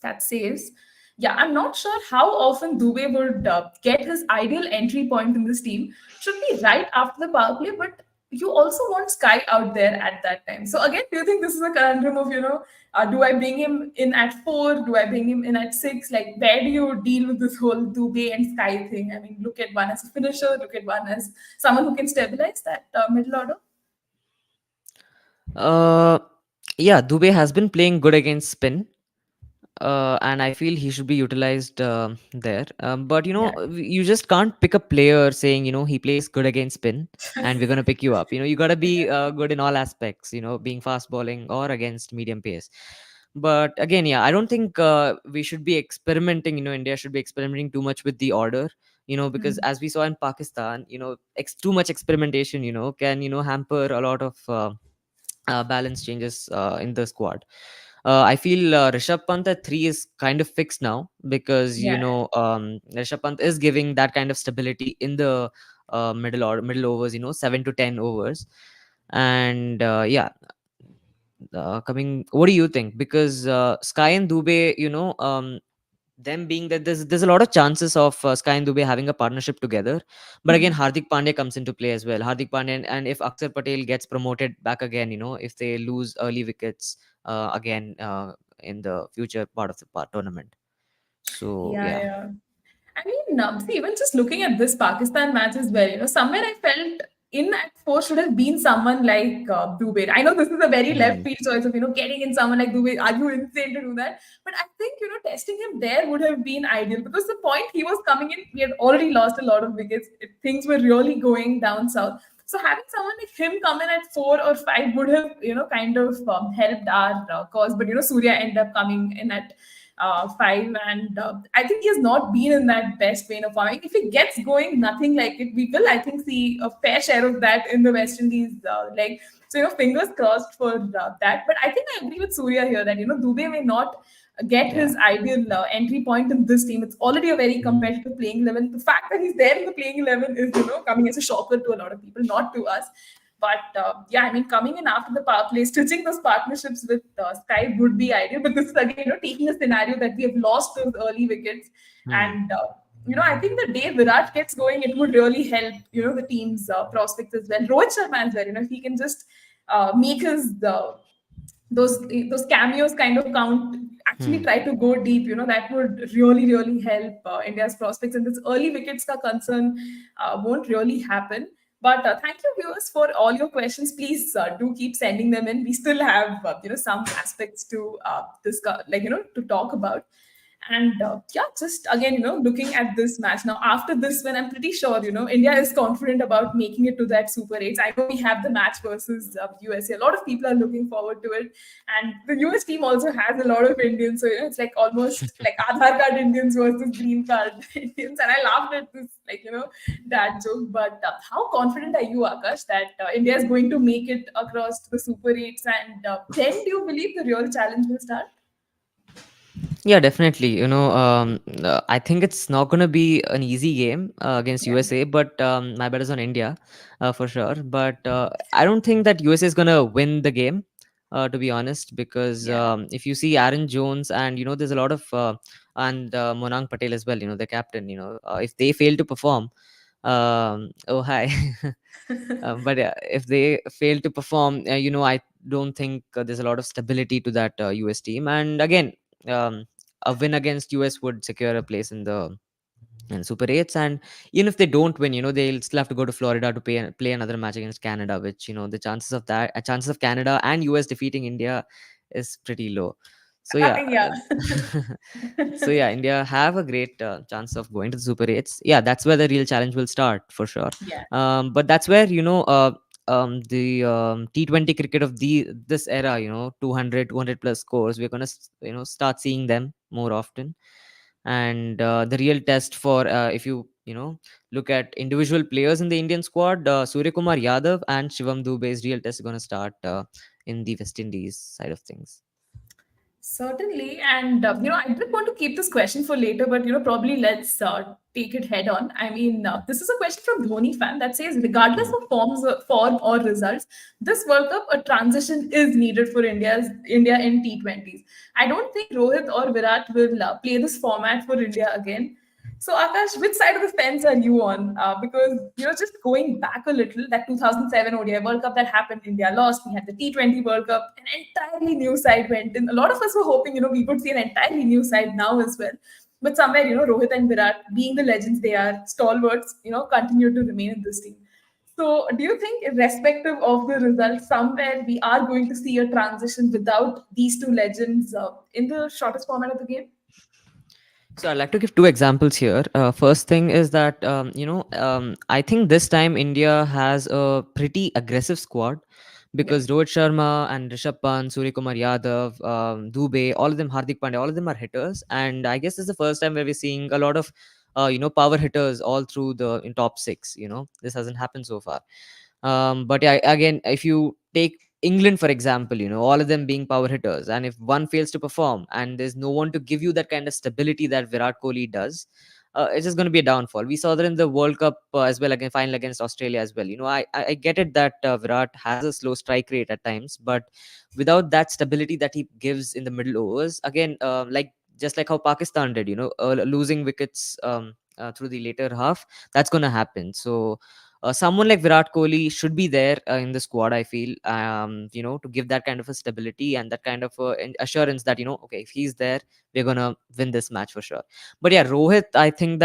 that says, yeah, I'm not sure how often Dube would get his ideal entry point in this team. Should be right after the power play, but you also want Sky out there at that time. So again, do you think this is a conundrum of, do I bring him in at 4? Do I bring him in at 6? Like, where do you deal with this whole Dube and Sky thing? I mean, look at one as a finisher, look at one as someone who can stabilize that middle order. Uh, yeah, Dube has been playing good against spin. And I feel he should be utilized there. But Yeah. you just can't pick a player saying he plays good against spin, and we're gonna pick you up. You gotta be good in all aspects. Being fast bowling or against medium pace. But again, yeah, I don't think we should be experimenting. India should be experimenting too much with the order. Because as we saw in Pakistan, too much experimentation, can hamper a lot of balance changes in the squad. I feel Rishabh Pant at 3 is kind of fixed now, because Yeah. Rishabh Pant is giving that kind of stability in the middle overs, 7 to 10 overs. And yeah, coming, what do you think? Because Sky and Dube, them being that there's a lot of chances of Sky and Dube having a partnership together. But again, Hardik Pandya comes into play as well. Hardik Pandya, and if Akshar Patel gets promoted back again, if they lose early wickets again in the future part of the tournament. So Yeah, yeah. yeah. I mean, see, even just looking at this Pakistan match as well, somewhere I felt in at 4 should have been someone like Dube. I know this is a very left Hmm. field choice of, getting in someone like Dube. Are you insane to do that? But I think, testing him there would have been ideal, because the point he was coming in, we had already lost a lot of wickets. Things were really going down south. So having someone like him come in at 4 or 5 would have, kind of helped our cause. But, Surya ended up coming in at 5, and I think he has not been in that best vein of form. If he gets going, nothing like it, we will, I think, see a fair share of that in the West Indies leg. So, fingers crossed for that. But I think I agree with Surya here that, Dube may not get Yeah. his ideal entry point in this team. It's already a very Mm. competitive playing 11. The fact that he's there in the playing 11 is, coming as a shocker to a lot of people, not to us. But yeah, I mean, coming in after the power play, stitching those partnerships with Sky would be ideal. But this is again, taking a scenario that we have lost those early wickets, Hmm. and I think the day Virat gets going, it would really help, the team's prospects as well. Rohit Sharma as well, if he can just make his those cameos kind of count. actually try to go deep, that would really, really help India's prospects. And this early wickets ka concern won't really happen. But thank you, viewers, for all your questions. Please do keep sending them in. We still have, some aspects to discuss, to talk about. And yeah, just again, looking at this match now, after this win, I'm pretty sure, India is confident about making it to that Super 8s. I know we have the match versus USA. A lot of people are looking forward to it. And the US team also has a lot of Indians. So, it's like almost like Aadhaar card Indians versus green card Indians. And I laughed at this, that joke. But how confident are you, Akash, that India is going to make it across to the Super 8s? And then do you believe the real challenge will start? Yeah, definitely. I think it's not going to be an easy game against Yeah. USA, but my bet is on India for sure. But I don't think that USA is going to win the game, to be honest, because Yeah. if you see Aaron Jones and, there's a lot of, and Monang Patel as well, the captain, if they fail to perform, oh, hi. But if they fail to perform, I don't think there's a lot of stability to that US team. And again, um, a win against US would secure a place in Super 8s. And even if they don't win, they'll still have to go to Florida to play another match against Canada, which, the chances of Canada and US defeating India is pretty low. So yeah, Yeah. so yeah, India have a great chance of going to the Super 8s. Yeah, that's where the real challenge will start for sure. Yeah. But that's where, the T20 cricket of this era, 200 plus scores, we're gonna start seeing them more often. And the real test for, if you look at individual players in the Indian squad, Surya Kumar Yadav and Shivam Dube's real test is gonna start in the West Indies side of things. Certainly. And, I did want to keep this question for later, but, probably let's take it head on. I mean, this is a question from Dhoni fan that says, regardless Mhm. of form or results, this World Cup, a transition is needed for India in T20s. I don't think Rohit or Virat will play this format for India again. So, Akash, which side of the fence are you on? Because, just going back a little, that 2007 ODI World Cup that happened, India lost. We had the T20 World Cup, an entirely new side went in. A lot of us were hoping, we would see an entirely new side now as well. But somewhere, Rohit and Virat, being the legends they are, stalwarts, continue to remain in this team. So, do you think, irrespective of the result, somewhere we are going to see a transition without these two legends in the shortest format of the game? So I'd like to give two examples here. First thing is that I think this time India has a pretty aggressive squad Yeah. because Rohit Sharma and Rishabh Pant, Surya Kumar Yadav, Dube, all of them, Hardik Pandya, all of them are hitters, and I guess this is the first time where we're seeing a lot of power hitters all through the in top six. This hasn't happened so far. But yeah, again, if you take England, for example, all of them being power hitters, and if one fails to perform and there's no one to give you that kind of stability that Virat Kohli does, it's just going to be a downfall. We saw that in the World Cup as well, again, final against Australia as well. I get it that Virat has a slow strike rate at times, but without that stability that he gives in the middle overs, again, like just like how Pakistan did, losing wickets through the later half, that's going to happen. So someone like Virat Kohli should be there in the squad, I feel, to give that kind of a stability and that kind of assurance that, okay, if he's there, we're going to win this match for sure. But yeah, Rohit, I think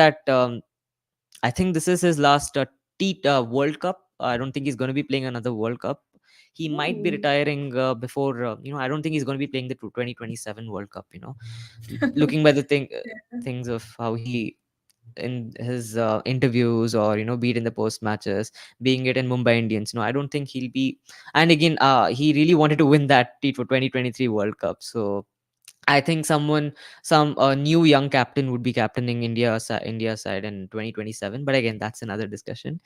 this is his last World Cup. I don't think he's going to be playing another World Cup. He might be Ooh. retiring before, I don't think he's going to be playing the 2027 World Cup, looking by the things of how he in his interviews or be it in the post matches, being it in Mumbai Indians, I don't think he'll be. And again, he really wanted to win that T for 2023 World Cup. So I think some new young captain would be captaining India side in 2027. But again, that's another discussion.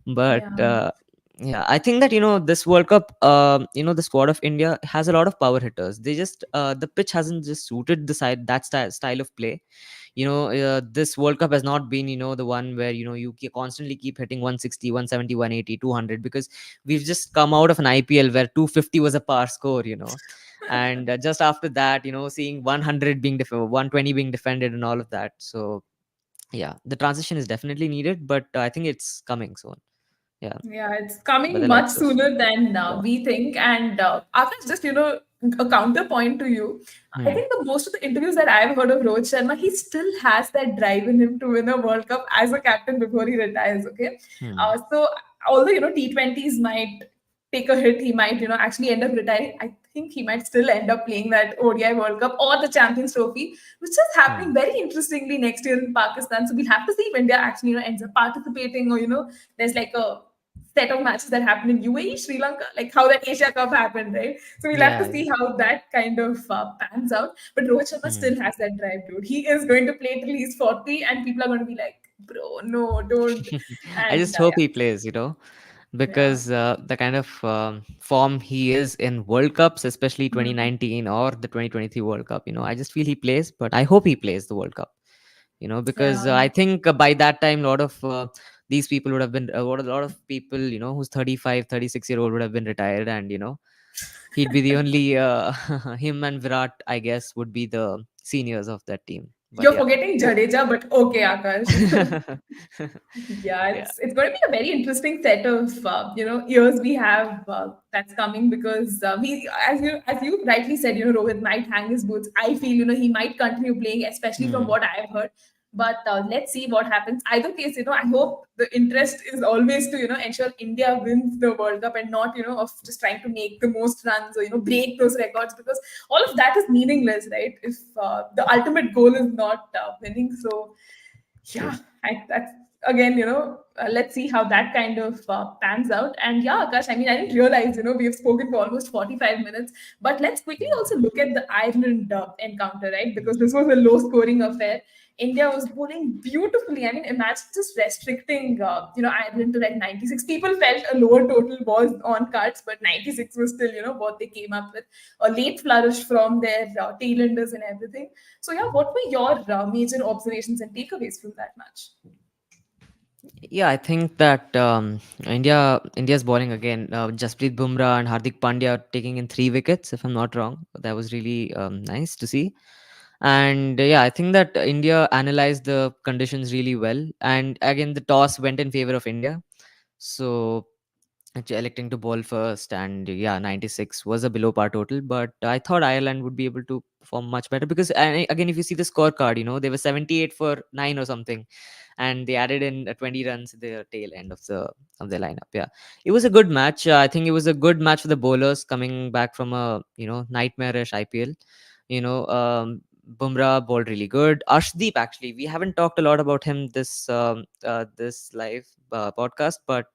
But Yeah. yeah, I think that this World Cup, the squad of India has a lot of power hitters. They just the pitch hasn't just suited the side that style of play. This World Cup has not been the one where constantly keep hitting 160, 170, 180, 200, because we've just come out of an IPL where 250 was a par score. And just after that, seeing 100 being 120 being defended and all of that. So yeah, the transition is definitely needed, but I think it's coming soon. Yeah, Yeah, it's by coming the much likes of sooner than yeah. we think. And Akash, just a counterpoint to you, I Hmm. think the most of the interviews that I've heard of Rohit Sharma, he still has that drive in him to win a World Cup as a captain before he retires. Okay, Hmm. so although T20s might take a hit, he might actually end up retiring. I think he might still end up playing that ODI World Cup or the Champions Trophy, which is happening Hmm. very interestingly next year in Pakistan. So we'll have to see if India actually ends up participating, or there's like a set of matches that happen in UAE, Sri Lanka, like how that Asia Cup happened, right? So we'll have to Yeah. see how that kind of pans out. But Rohit Sharma Hmm. still has that drive, dude. He is going to play till he's 40, and people are going to be like, bro, no, don't. I And just hope he plays, yeah, because the kind of form he is in World Cups, especially yeah. Mhm. 2019 or the 2023 World Cup, I just feel he plays, but I hope he plays the World Cup, because Yeah. I think by that time, a lot of these people would have been, a lot of people, who's 35, 36-year old would have been retired, and, he'd be the only, him and Virat, I guess, would be the seniors of that team. But You're yeah. forgetting Jadeja, but okay, Akash. Yeah, Yeah. it's going to be a very interesting set of years we have that's coming, because we as you rightly said, Rohit might hang his boots. I feel he might continue playing, especially from Hmm. what I've heard. But let's see what happens. Either case, I hope the interest is always to ensure India wins the World Cup, and not of just trying to make the most runs, or break those records, because all of that is meaningless, right? If the ultimate goal is not winning. So True. yeah, that's again, let's see how that kind of pans out. And yeah, Akash, I mean, I didn't realize, we have spoken for almost 45 minutes, but let's quickly Hmm. also look at the Ireland encounter, right? Because this was a low scoring affair. India was bowling beautifully. I mean, imagine just restricting, Ireland to like 96. People felt a lower total was on cards, but 96 was still, what they came up with. A late flourish from their tailenders and everything. So yeah, what were your major observations and takeaways from that match? Yeah, I think that India's bowling again. Jasprit Bumrah and Hardik Pandya taking in 3 wickets, if I'm not wrong. That was really nice to see. And yeah, I think that India analyzed the conditions really well. And again, the toss went in favor of India. So electing to bowl first, and yeah, 96 was a below par total, but I thought Ireland would be able to perform much better, because again, if you see the scorecard, they were 78 for 9 or something, and they added in 20 runs at the tail end of the lineup. Yeah, it was a good match. I think it was a good match for the bowlers coming back from a nightmarish IPL. Bumrah bowled really good. Arshdeep, actually, we haven't talked a lot about him this live podcast, but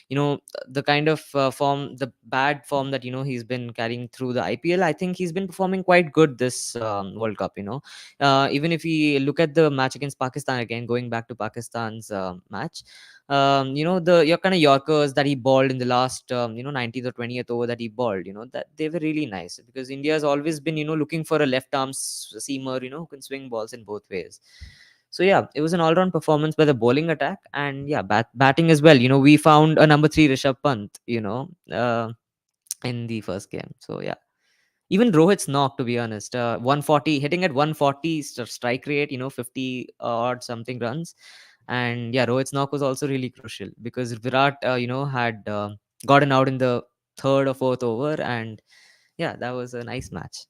you know the kind of form, the bad form that he's been carrying through the IPL, I think he's been performing quite good this World Cup. Even if we look at the match against Pakistan, again going back to Pakistan's match, the your kind of Yorkers that he bowled in the last 90th or 20th over that he bowled, that they were really nice, because India has always been looking for a left arm seamer, who can swing balls in both ways. So yeah, it was an all-round performance by the bowling attack, and yeah, batting as well. We found a number three Rishabh Pant, in the first game. So yeah, even Rohit's knock, to be honest, 140, hitting at 140 strike rate, 50 odd something runs, and yeah, Rohit's knock was also really crucial, because Virat, had gotten out in the third or fourth over, and yeah, that was a nice match.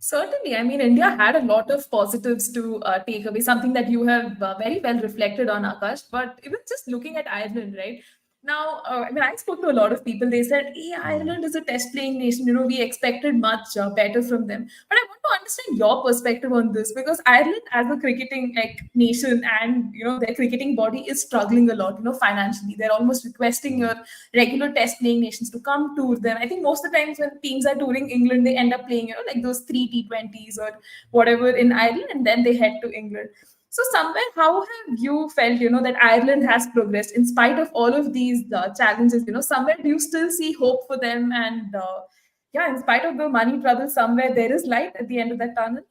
Certainly. I mean, India had a lot of positives to take away, something that you have very well reflected on, Akash. But even just looking at Ireland, right? Now, I mean, I spoke to a lot of people. They said, hey, Hmm. Ireland is a test playing nation. We expected much better from them. But I want to understand your perspective on this, because Ireland, as a cricketing nation, and their cricketing body is struggling a lot, financially. They're almost requesting Hmm. your regular test playing nations to come tour them. I think most of the times when teams are touring England, they end up playing, like those three T20s or whatever in Ireland, and then they head to England. So somewhere, how have you felt, that Ireland has progressed in spite of all of these challenges? Somewhere, do you still see hope for them? And yeah, in spite of the money trouble, somewhere there is light at the end of that tunnel.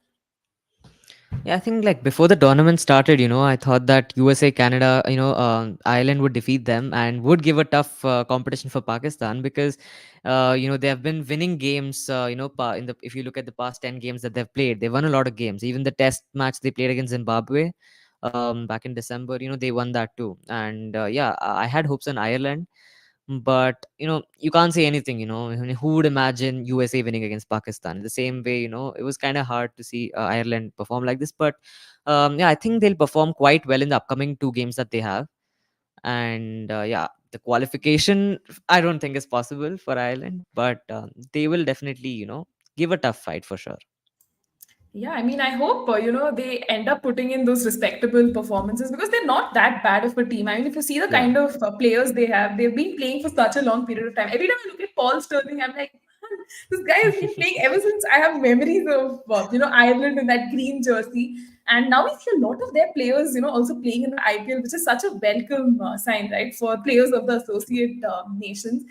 Yeah, I think like before the tournament started, I thought that USA, Canada, Ireland would defeat them and would give a tough competition for Pakistan, because, they have been winning games. In the if you look at the past 10 games that they've played, they won a lot of games. Even the test match they played against Zimbabwe, back in December, they won that too. And yeah, I had hopes on Ireland, But you can't say anything. I mean, who would imagine USA winning against Pakistan? In the same way, it was kind of hard to see Ireland perform like this. But yeah, I think they'll perform quite well in the upcoming two games that they have. And yeah, the qualification, I don't think is possible for Ireland, but they will definitely give a tough fight for sure. Yeah, I mean, I hope they end up putting in those respectable performances because they're not that bad of a team. I mean, if you see the Yeah. kind of players they have, they've been playing for such a long period of time. Every time I look at Paul Sterling, I'm like, "Man, this guy has been playing ever since I have memories of Ireland in that green jersey." And now we see a lot of their players, also playing in the IPL, which is such a welcome sign, right, for players of the associate nations.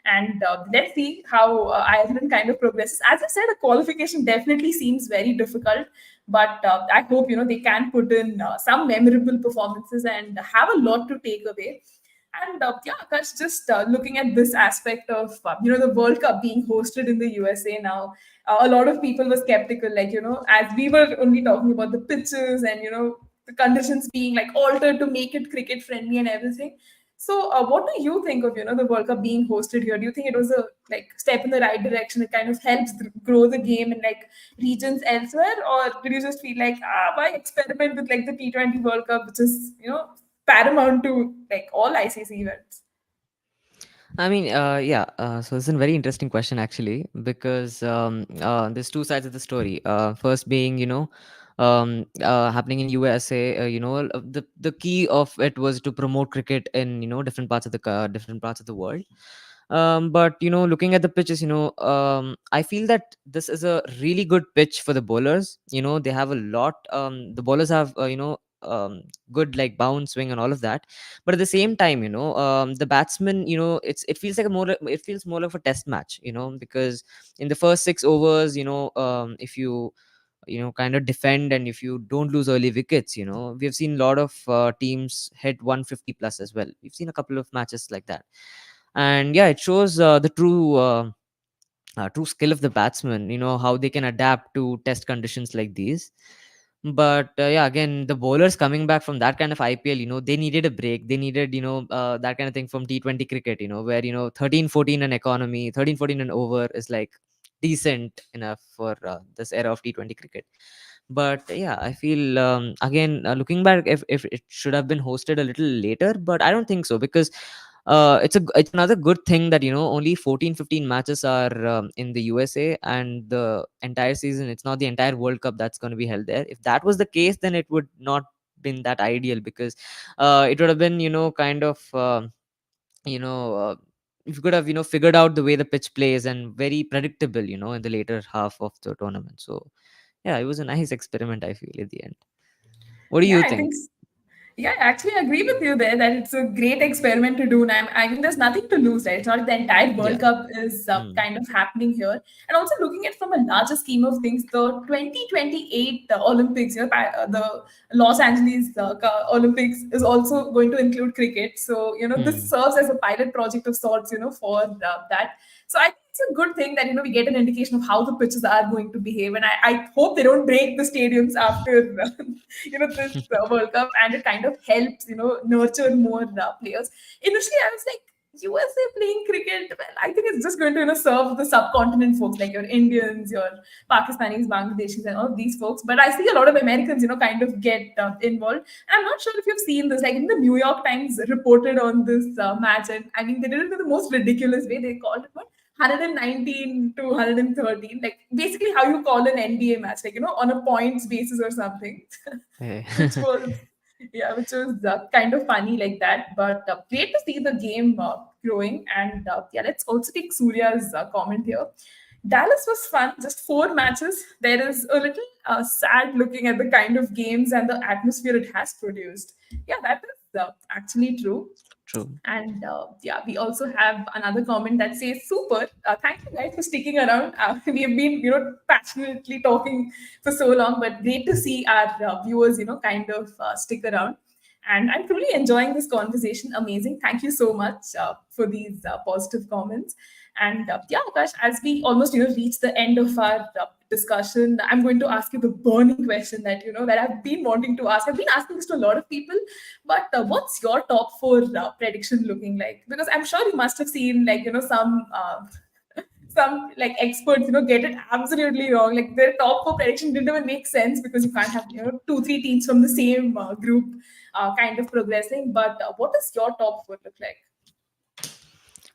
And let's see how Ireland kind of progresses. As I said, a qualification definitely seems very difficult, but I hope they can put in some memorable performances and have a lot to take away. And yeah, Akash, just looking at this aspect of the World Cup being hosted in the USA now, a lot of people were skeptical, like as we were only talking about the pitches and the conditions being like altered to make it cricket friendly and everything. So, what do you think of the World Cup being hosted here? Do you think it was a like step in the right direction? It kind of helps grow the game in like regions elsewhere, or did you just feel like why experiment with like the T20 World Cup, which is paramount to like all ICC events? I mean, yeah. So it's a very interesting question actually, because there's two sides of the story. First being, happening in USA. The key of it was to promote cricket in different parts of different parts of the world. But looking at the pitches, I feel that this is a really good pitch for the bowlers. They have a lot. The bowlers have good like bounce, swing, and all of that. But at the same time, the batsman, it feels like it feels more like a test match, because in the first 6 overs, if you kind of defend, and if you don't lose early wickets, we've seen a lot of teams hit 150 plus as well. We've seen a couple of matches like that. And yeah, it shows the true skill of the batsman, how they can adapt to test conditions like these. But yeah, again, the bowlers coming back from that kind of IPL, they needed a break. They needed, that kind of thing from T20 cricket, where, 13, 14 an economy, 13, 14 an over is like decent enough for this era of T20 cricket. But yeah, I feel, again, looking back, if it should have been hosted a little later, but I don't think so, because it's another good thing that only 14, 15 matches are in the USA, and the entire season, it's not the entire World Cup that's going to be held there. If that was the case, then it would not been that ideal, because it would have been kind of you know uh, if you could have figured out the way the pitch plays, and very predictable in the later half of the tournament. So yeah, it was a nice experiment, I feel, at the end. What do Yeah, you I think? think Yeah, I actually agree with you there that it's a great experiment to do. And I mean, there's nothing to lose, right? It's not like the entire World Yeah. Cup is Hmm. kind of happening here. And also looking at from a larger scheme of things, the 2028 Olympics, the Los Angeles Olympics is also going to include cricket. So, this Hmm. serves as a pilot project of sorts, for that. So I think it's a good thing that we get an indication of how the pitches are going to behave, and I hope they don't break the stadiums after this World Cup, and it kind of helps nurture more players. Initially, I was like, USA playing cricket. Well, I think it's just going to serve the subcontinent folks like your Indians, your Pakistanis, Bangladeshis, and all of these folks. But I see a lot of Americans, kind of get involved. And I'm not sure if you've seen this. Like in the New York Times reported on this match, and I mean they did it in the most ridiculous way. They called it what 119 to 113, like basically how you call an NBA match, like on a points basis or something. Eh. which was which was kind of funny like that, but great to see the game growing. And yeah, let's also take Surya's comment here. Dallas was fun, just 4 matches. There is a little sad looking at the kind of games and the atmosphere it has produced. Yeah, that is actually true. True. And yeah, we also have another comment that says, "Super! Thank you guys for sticking around. We have been, passionately talking for so long, but great to see our viewers, kind of stick around. And I'm truly enjoying this conversation. Amazing. Thank you so much for these positive comments. And yeah, Akash, as we almost, reach the end of our discussion, I'm going to ask you the burning question that that I've been wanting to ask. I've been asking this to a lot of people, but what's your top four prediction looking like? Because I'm sure you must have seen like some like experts get it absolutely wrong. Like their top four prediction didn't even make sense because you can't have two three teams from the same group kind of progressing. But what does your top four look like?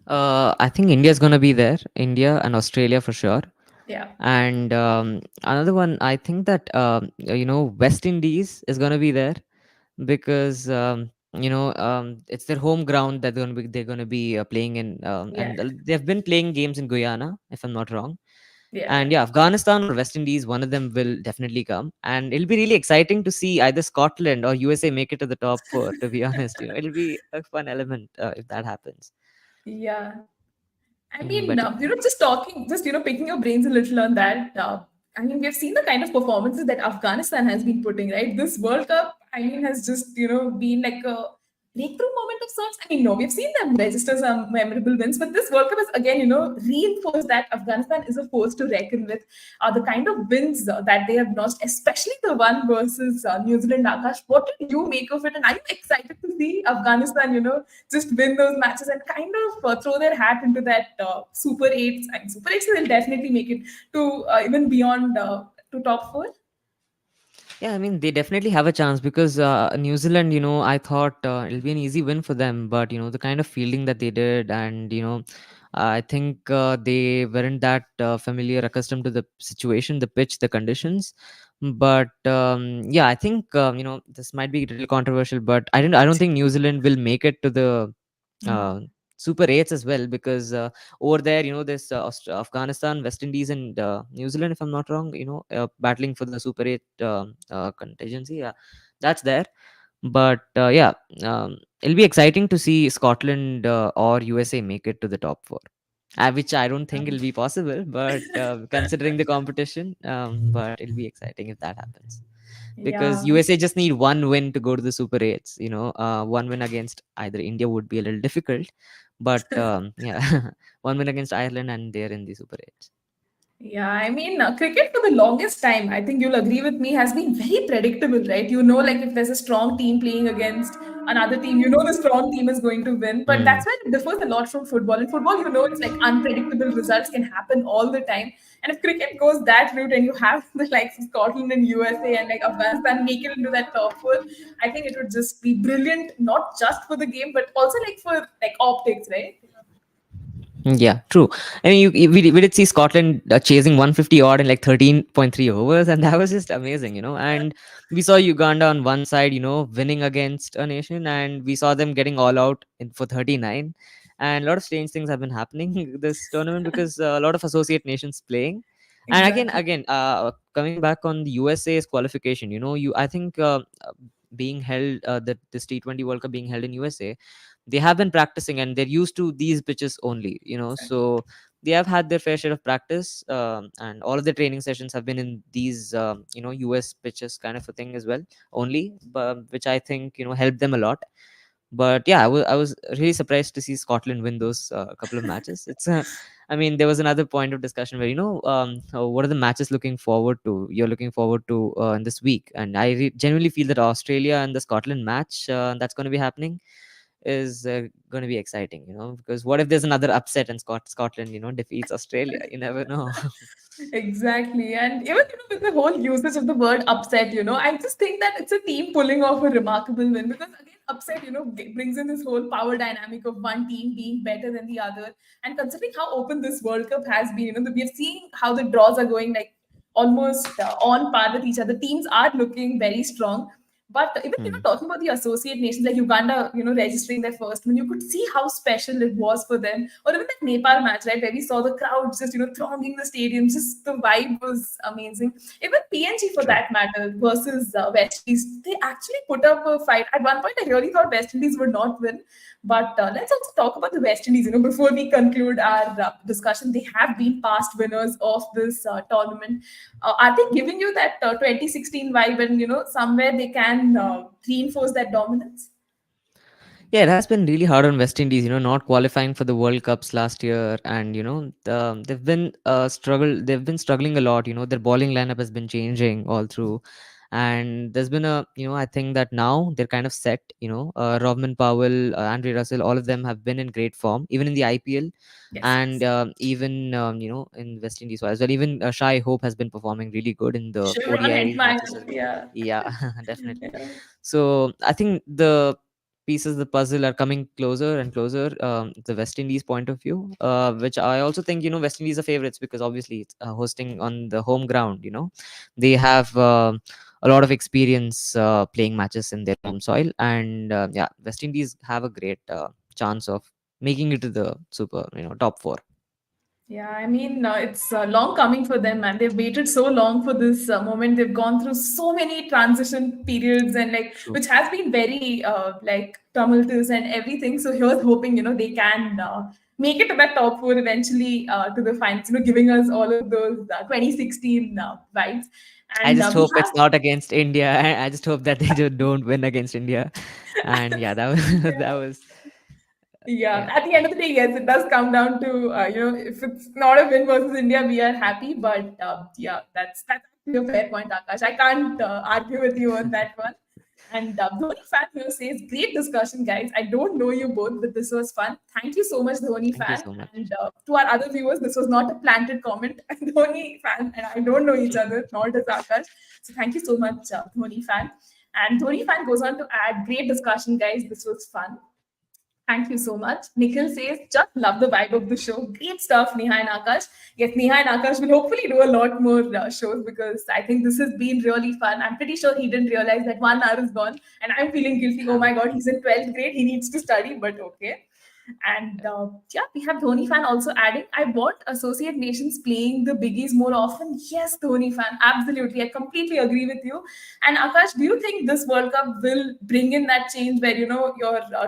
I think India is gonna be there. India and Australia for sure. Yeah, And another one, I think that West Indies is gonna be there because it's their home ground that they're gonna be playing in, yeah, and they've been playing games in Guyana, if I'm not wrong. yeah. And yeah, Afghanistan or West Indies, one of them will definitely come, and it'll be really exciting to see either Scotland or USA make it to the top four. To be honest, it'll be a fun element if that happens. Yeah. I Mm, mean, but just talking, just, picking your brains a little on that. I mean, we've seen the kind of performances that Afghanistan has been putting, right? This World Cup, I mean, has just, been like a breakthrough moment of sorts. I mean, no, we've seen them register some memorable wins, but this World Cup has again, reinforced that Afghanistan is a force to reckon with. The kind of wins that they have notched, especially the one versus New Zealand, Akash. What did you make of it? And are you excited to see Afghanistan, just win those matches and kind of throw their hat into that Super Eights? I mean, Super Eights will definitely make it to even beyond to top four. yeah, I mean, they definitely have a chance because New Zealand, I thought it'll be an easy win for them, but the kind of fielding that they did, and I think they weren't that familiar, accustomed to the situation, the pitch, the conditions. But yeah, I think this might be a little controversial, but I don't think New Zealand will make it to the Mm. uh, Super Eights as well because over there, there's Afghanistan, West Indies, and New Zealand, if I'm not wrong, battling for the Super Eight contingency. Yeah, that's there. But yeah, it'll be exciting to see Scotland or USA make it to the top four. Which I don't think it'll be possible, but considering the competition, but it'll be exciting if that happens because Yeah. USA just need one win to go to the Super Eights. One win against either India would be a little difficult, but yeah, one win against Ireland and they're in the Super Eights. Yeah, I mean, cricket for the longest time, I think you'll agree with me, has been very predictable, right? Like if there's a strong team playing against another team, the strong team is going to win. But Hmm. that's where it differs a lot from football. In football, it's like unpredictable results can happen all the time. And if cricket goes that route and you have the likes of Scotland and USA and like Afghanistan make it into that top four, I think it would just be brilliant, not just for the game, but also like for like optics, right? Yeah, true. I mean, we did see Scotland chasing 150 odd in like 13.3 overs, and that was just amazing, And we saw Uganda on one side, winning against a nation, and we saw them getting all out for 39. And a lot of strange things have been happening this tournament because a lot of associate nations playing. And Exactly. again, coming back on the USA's qualification, I think being held that this T20 World Cup being held in USA, they have been practicing and they're used to these pitches only, Exactly. so they have had their fair share of practice, and all of the training sessions have been in these US pitches kind of a thing as well only, but which I think helped them a lot. But yeah, I was really surprised to see Scotland win those couple of matches. I mean, there was another point of discussion where what are the matches you're looking forward to in this week, and genuinely feel that Australia and the Scotland match that's going to be happening is going to be exciting, because what if there's another upset and Scotland defeats Australia? You never know. Exactly. And even, with the whole usage of the word upset, I just think that it's a team pulling off a remarkable win because, again, upset, brings in this whole power dynamic of one team being better than the other. And considering how open this World Cup has been, we are seeing how the draws are going like almost on par with each other. Teams are looking very strong. But even, Hmm. talking about the associate nations like Uganda, registering their first win, you could see how special it was for them. Or even that Nepal match, right, where we saw the crowds just, thronging the stadium. Just the vibe was amazing. Even PNG, for True. that matter, versus West Indies, they actually put up a fight. At one point, I really thought West Indies would not win. But let's also talk about the West Indies. Before we conclude our discussion, they have been past winners of this tournament. Are they giving you that 2016 vibe, and somewhere they can reinforce that dominance? Yeah, it has been really hard on West Indies, not qualifying for the World Cups last year, and they've been struggling a lot. Their bowling lineup has been changing all through, and there's been I think that now they're kind of set. Robman Powell, Andre Russell, all of them have been in great form, even in the IPL, Yes, and yes. even in West Indies as well. Even Shai Hope has been performing really good in the Shivam ODI matches Dube, as well. yeah. Yeah, definitely. Yeah. So I think the pieces of the puzzle are coming closer and closer, the West Indies point of view, which I also think West Indies are favorites because obviously it's hosting on the home ground. They have a lot of experience playing matches in their home soil, and yeah, West Indies have a great chance of making it to the super top four. Yeah, I mean, it's long coming for them, man. They've waited so long for this moment. They've gone through so many transition periods, and like, True. which has been very like tumultuous and everything. So here's hoping, they can make it to that top four eventually, to the finals. Giving us all of those 2016 vibes. I And just we hope it's have, not against India. I just hope that they don't win against India. And yeah, that was that yeah. was Yeah, yeah. at the end of the day, yes, it does come down to if it's not a win versus India, we are happy. But yeah, that's actually a fair point, Akash. I can't argue with you on that one. And Dhoni fan here says, "Great discussion, guys. I don't know you both, but this was fun. Thank you so much, Dhoni Thank you fan." so much. And to our other viewers, this was not a planted comment. Dhoni fan and I don't know each other, nor does Akash. So thank you so much, Dhoni fan. And Dhoni fan goes on to add, "Great discussion, guys. This was fun." Thank you so much. Nikhil says, just love the vibe of the show. Great stuff, Neha and Akash. Yes, Neha and Akash will hopefully do a lot more shows because I think this has been really fun. I'm pretty sure he didn't realize that 1 hour is gone and I'm feeling guilty. Oh my God, he's in 12th grade. He needs to study, but okay. And yeah, we have Dhoni fan also adding, I want associate nations playing the biggies more often. Yes, Dhoni fan, absolutely. I completely agree with you. And Akash, do you think this World Cup will bring in that change where, your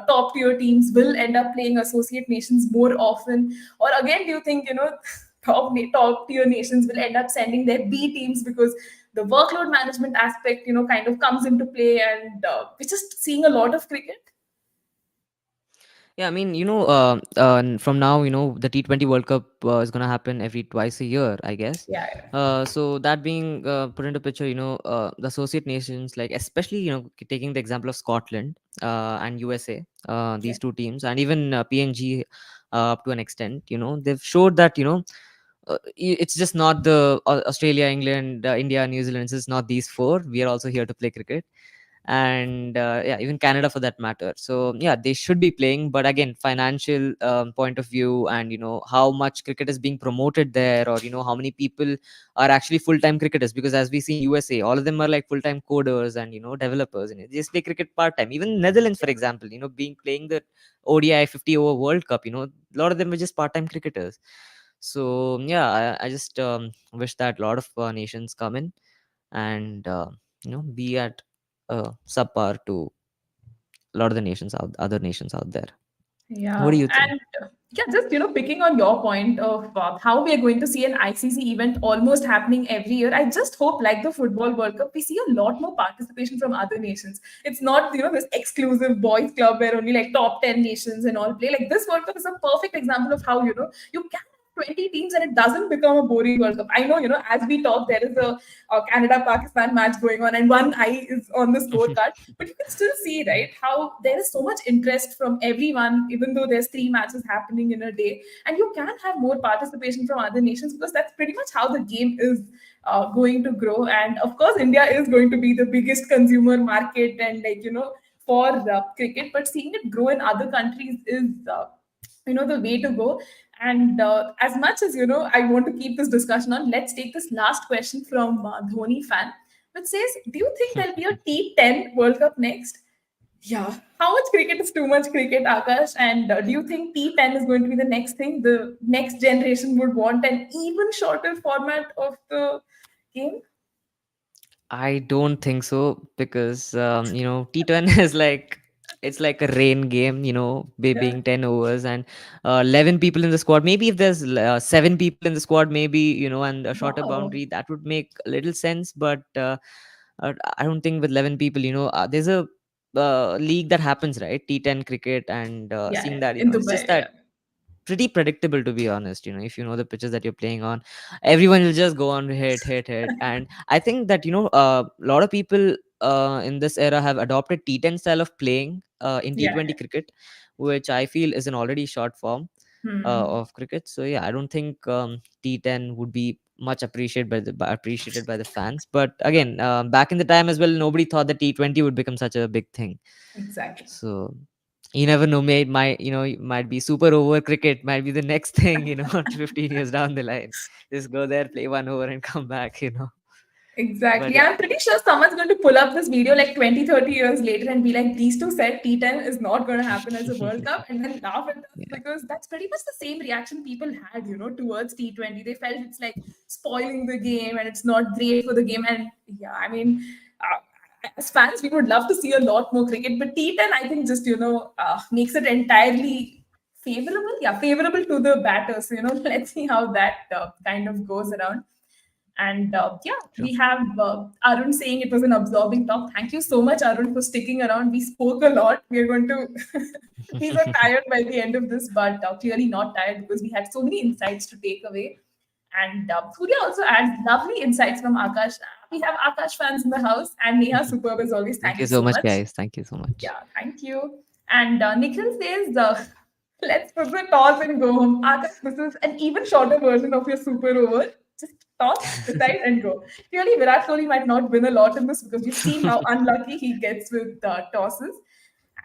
top tier teams will end up playing associate nations more often? Or again, do you think, top tier nations will end up sending their B teams because the workload management aspect, kind of comes into play and we're just seeing a lot of cricket? Yeah, I mean, from now, the T20 World Cup is going to happen every twice a year, I guess. Yeah, yeah. So that being put into picture, the associate nations, like especially, taking the example of Scotland and USA, Yeah. these two teams, and even PNG up to an extent, they've showed that, it's just not the Australia, England, India, New Zealand. It's just not these four. We are also here to play cricket, and yeah, even Canada for that matter. So yeah, they should be playing, but again, financial point of view, and how much cricket is being promoted there, or how many people are actually full-time cricketers, because as we see in USA, all of them are like full-time coders and developers, and they just play cricket part-time. Even Netherlands, for example, being playing the ODI 50 over World Cup, a lot of them are just part-time cricketers. So yeah, I just wish that a lot of nations come in and be at subpar to a lot of the other nations out there. What do Yeah, you think? and yeah, just picking on your point of how we are going to see an ICC event almost happening every year. I just hope, like the Football World Cup, we see a lot more participation from other nations. It's not this exclusive boys club where only like top 10 nations and all play. Like this World Cup is a perfect example of how you can have 20 teams and it doesn't become a boring World Cup. I know as we talk, there is a Canada Pakistan match going on and one eye is on the scorecard, but you can still see, right, how there is so much interest from everyone, even though there's 3 matches happening in a day. And you can have more participation from other nations because that's pretty much how the game is going to grow. And of course, India is going to be the biggest consumer market and, like, for cricket, but seeing it grow in other countries is, the way to go. And as much as, I want to keep this discussion on, let's take this last question from Dhoni fan, which says, do you think there'll be a T10 World Cup next? Yeah. How much cricket is too much cricket, Akash? And do you think T10 is going to be the next thing? The next generation would want an even shorter format of the game? I don't think so, because T20 is like, it's like a rain game, Yeah. being 10 overs, and 11 people in the squad. Maybe if there's 7 people in the squad, maybe, and a shorter Wow. boundary, that would make a little sense. But I don't think with 11 people, there's a league that happens, right? T10 cricket, and Yeah, seeing yeah. that, In it's just Dubai, that yeah. pretty predictable, to be honest. If you know the pitches that you're playing on, everyone will just go on hit. And I think that a lot of people in this era have adopted T10 style of playing in Yeah. T20 cricket, which I feel is an already short form Hmm. of cricket. So yeah, I don't think T10 would be much appreciated by the fans. But again, back in the time as well, nobody thought that T20 would become such a big thing. Exactly. So you never know, it might be super over cricket, might be the next thing, 15 years down the line. Just go there, play one over, and come back. But Exactly. yeah. I'm pretty sure someone's going to pull up this video like 20, 30 years later and be like, these two said T10 is not going to happen as a World Cup, and then laugh at us Yeah. because that's pretty much the same reaction people had, towards T20. They felt it's like spoiling the game and it's not great for the game. And yeah, I mean, as fans, we would love to see a lot more cricket, but T10, I think, just, makes it entirely favorable. Yeah, favorable to the batters. Let's see how that kind of goes around. And yeah, True. we have Arun saying it was an absorbing talk. Thank you so much, Arun, for sticking around. We spoke a lot. We are going to be so tired by the end of this, but clearly not tired because we had so many insights to take away. And Surya also adds lovely insights from Akash. We have Akash fans in the house, and Neha Superb as always. Thank Thank you you so so much, much. guys. Thank you so much. Yeah, thank you. And Nikhil says, let's put the toss and go home. Akash, this is an even shorter version of your super over. Just toss, decide, and go. Clearly, Virat Kohli might not win a lot in this because we've seen how unlucky he gets with tosses.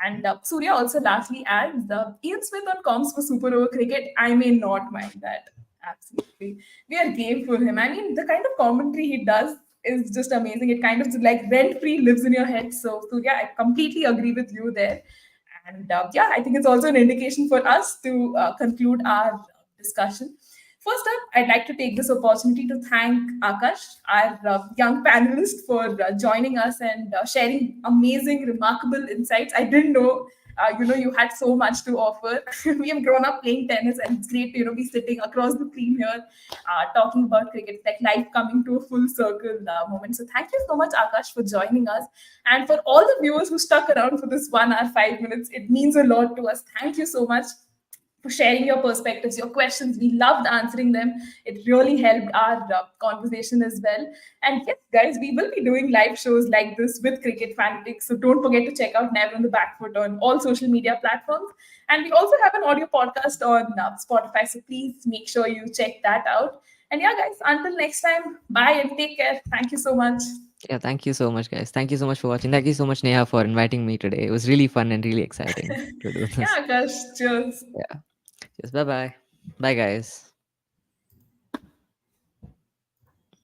And Surya also lastly adds, Ian Smith on comms for super over cricket. I may not mind that. Absolutely. We are game for him. I mean, the kind of commentary he does is just amazing. It kind of like rent free lives in your head. So, Surya, I completely agree with you there. And yeah, I think it's also an indication for us to conclude our discussion. First up, I'd like to take this opportunity to thank Akash, our young panelist, for joining us and sharing amazing, remarkable insights. I didn't know, you had so much to offer. We have grown up playing tennis, and it's great to, be sitting across the screen here, talking about cricket. It's like life coming to a full circle moment. So thank you so much, Akash, for joining us. And for all the viewers who stuck around for this 1 hour, 5 minutes, it means a lot to us. Thank you so much for sharing your perspectives, your questions. We loved answering them. It really helped our conversation as well. And yes, guys, we will be doing live shows like this with Cricket Fanatics. So don't forget to check out Never on the Back Foot on all social media platforms. And we also have an audio podcast on Spotify. So please make sure you check that out. And yeah, guys, until next time, bye and take care. Thank you so much. Yeah, thank you so much, guys. Thank you so much for watching. Thank you so much, Neha, for inviting me today. It was really fun and really exciting to do this. Yeah, guys, cheers. Yeah. Just bye bye. Bye, guys.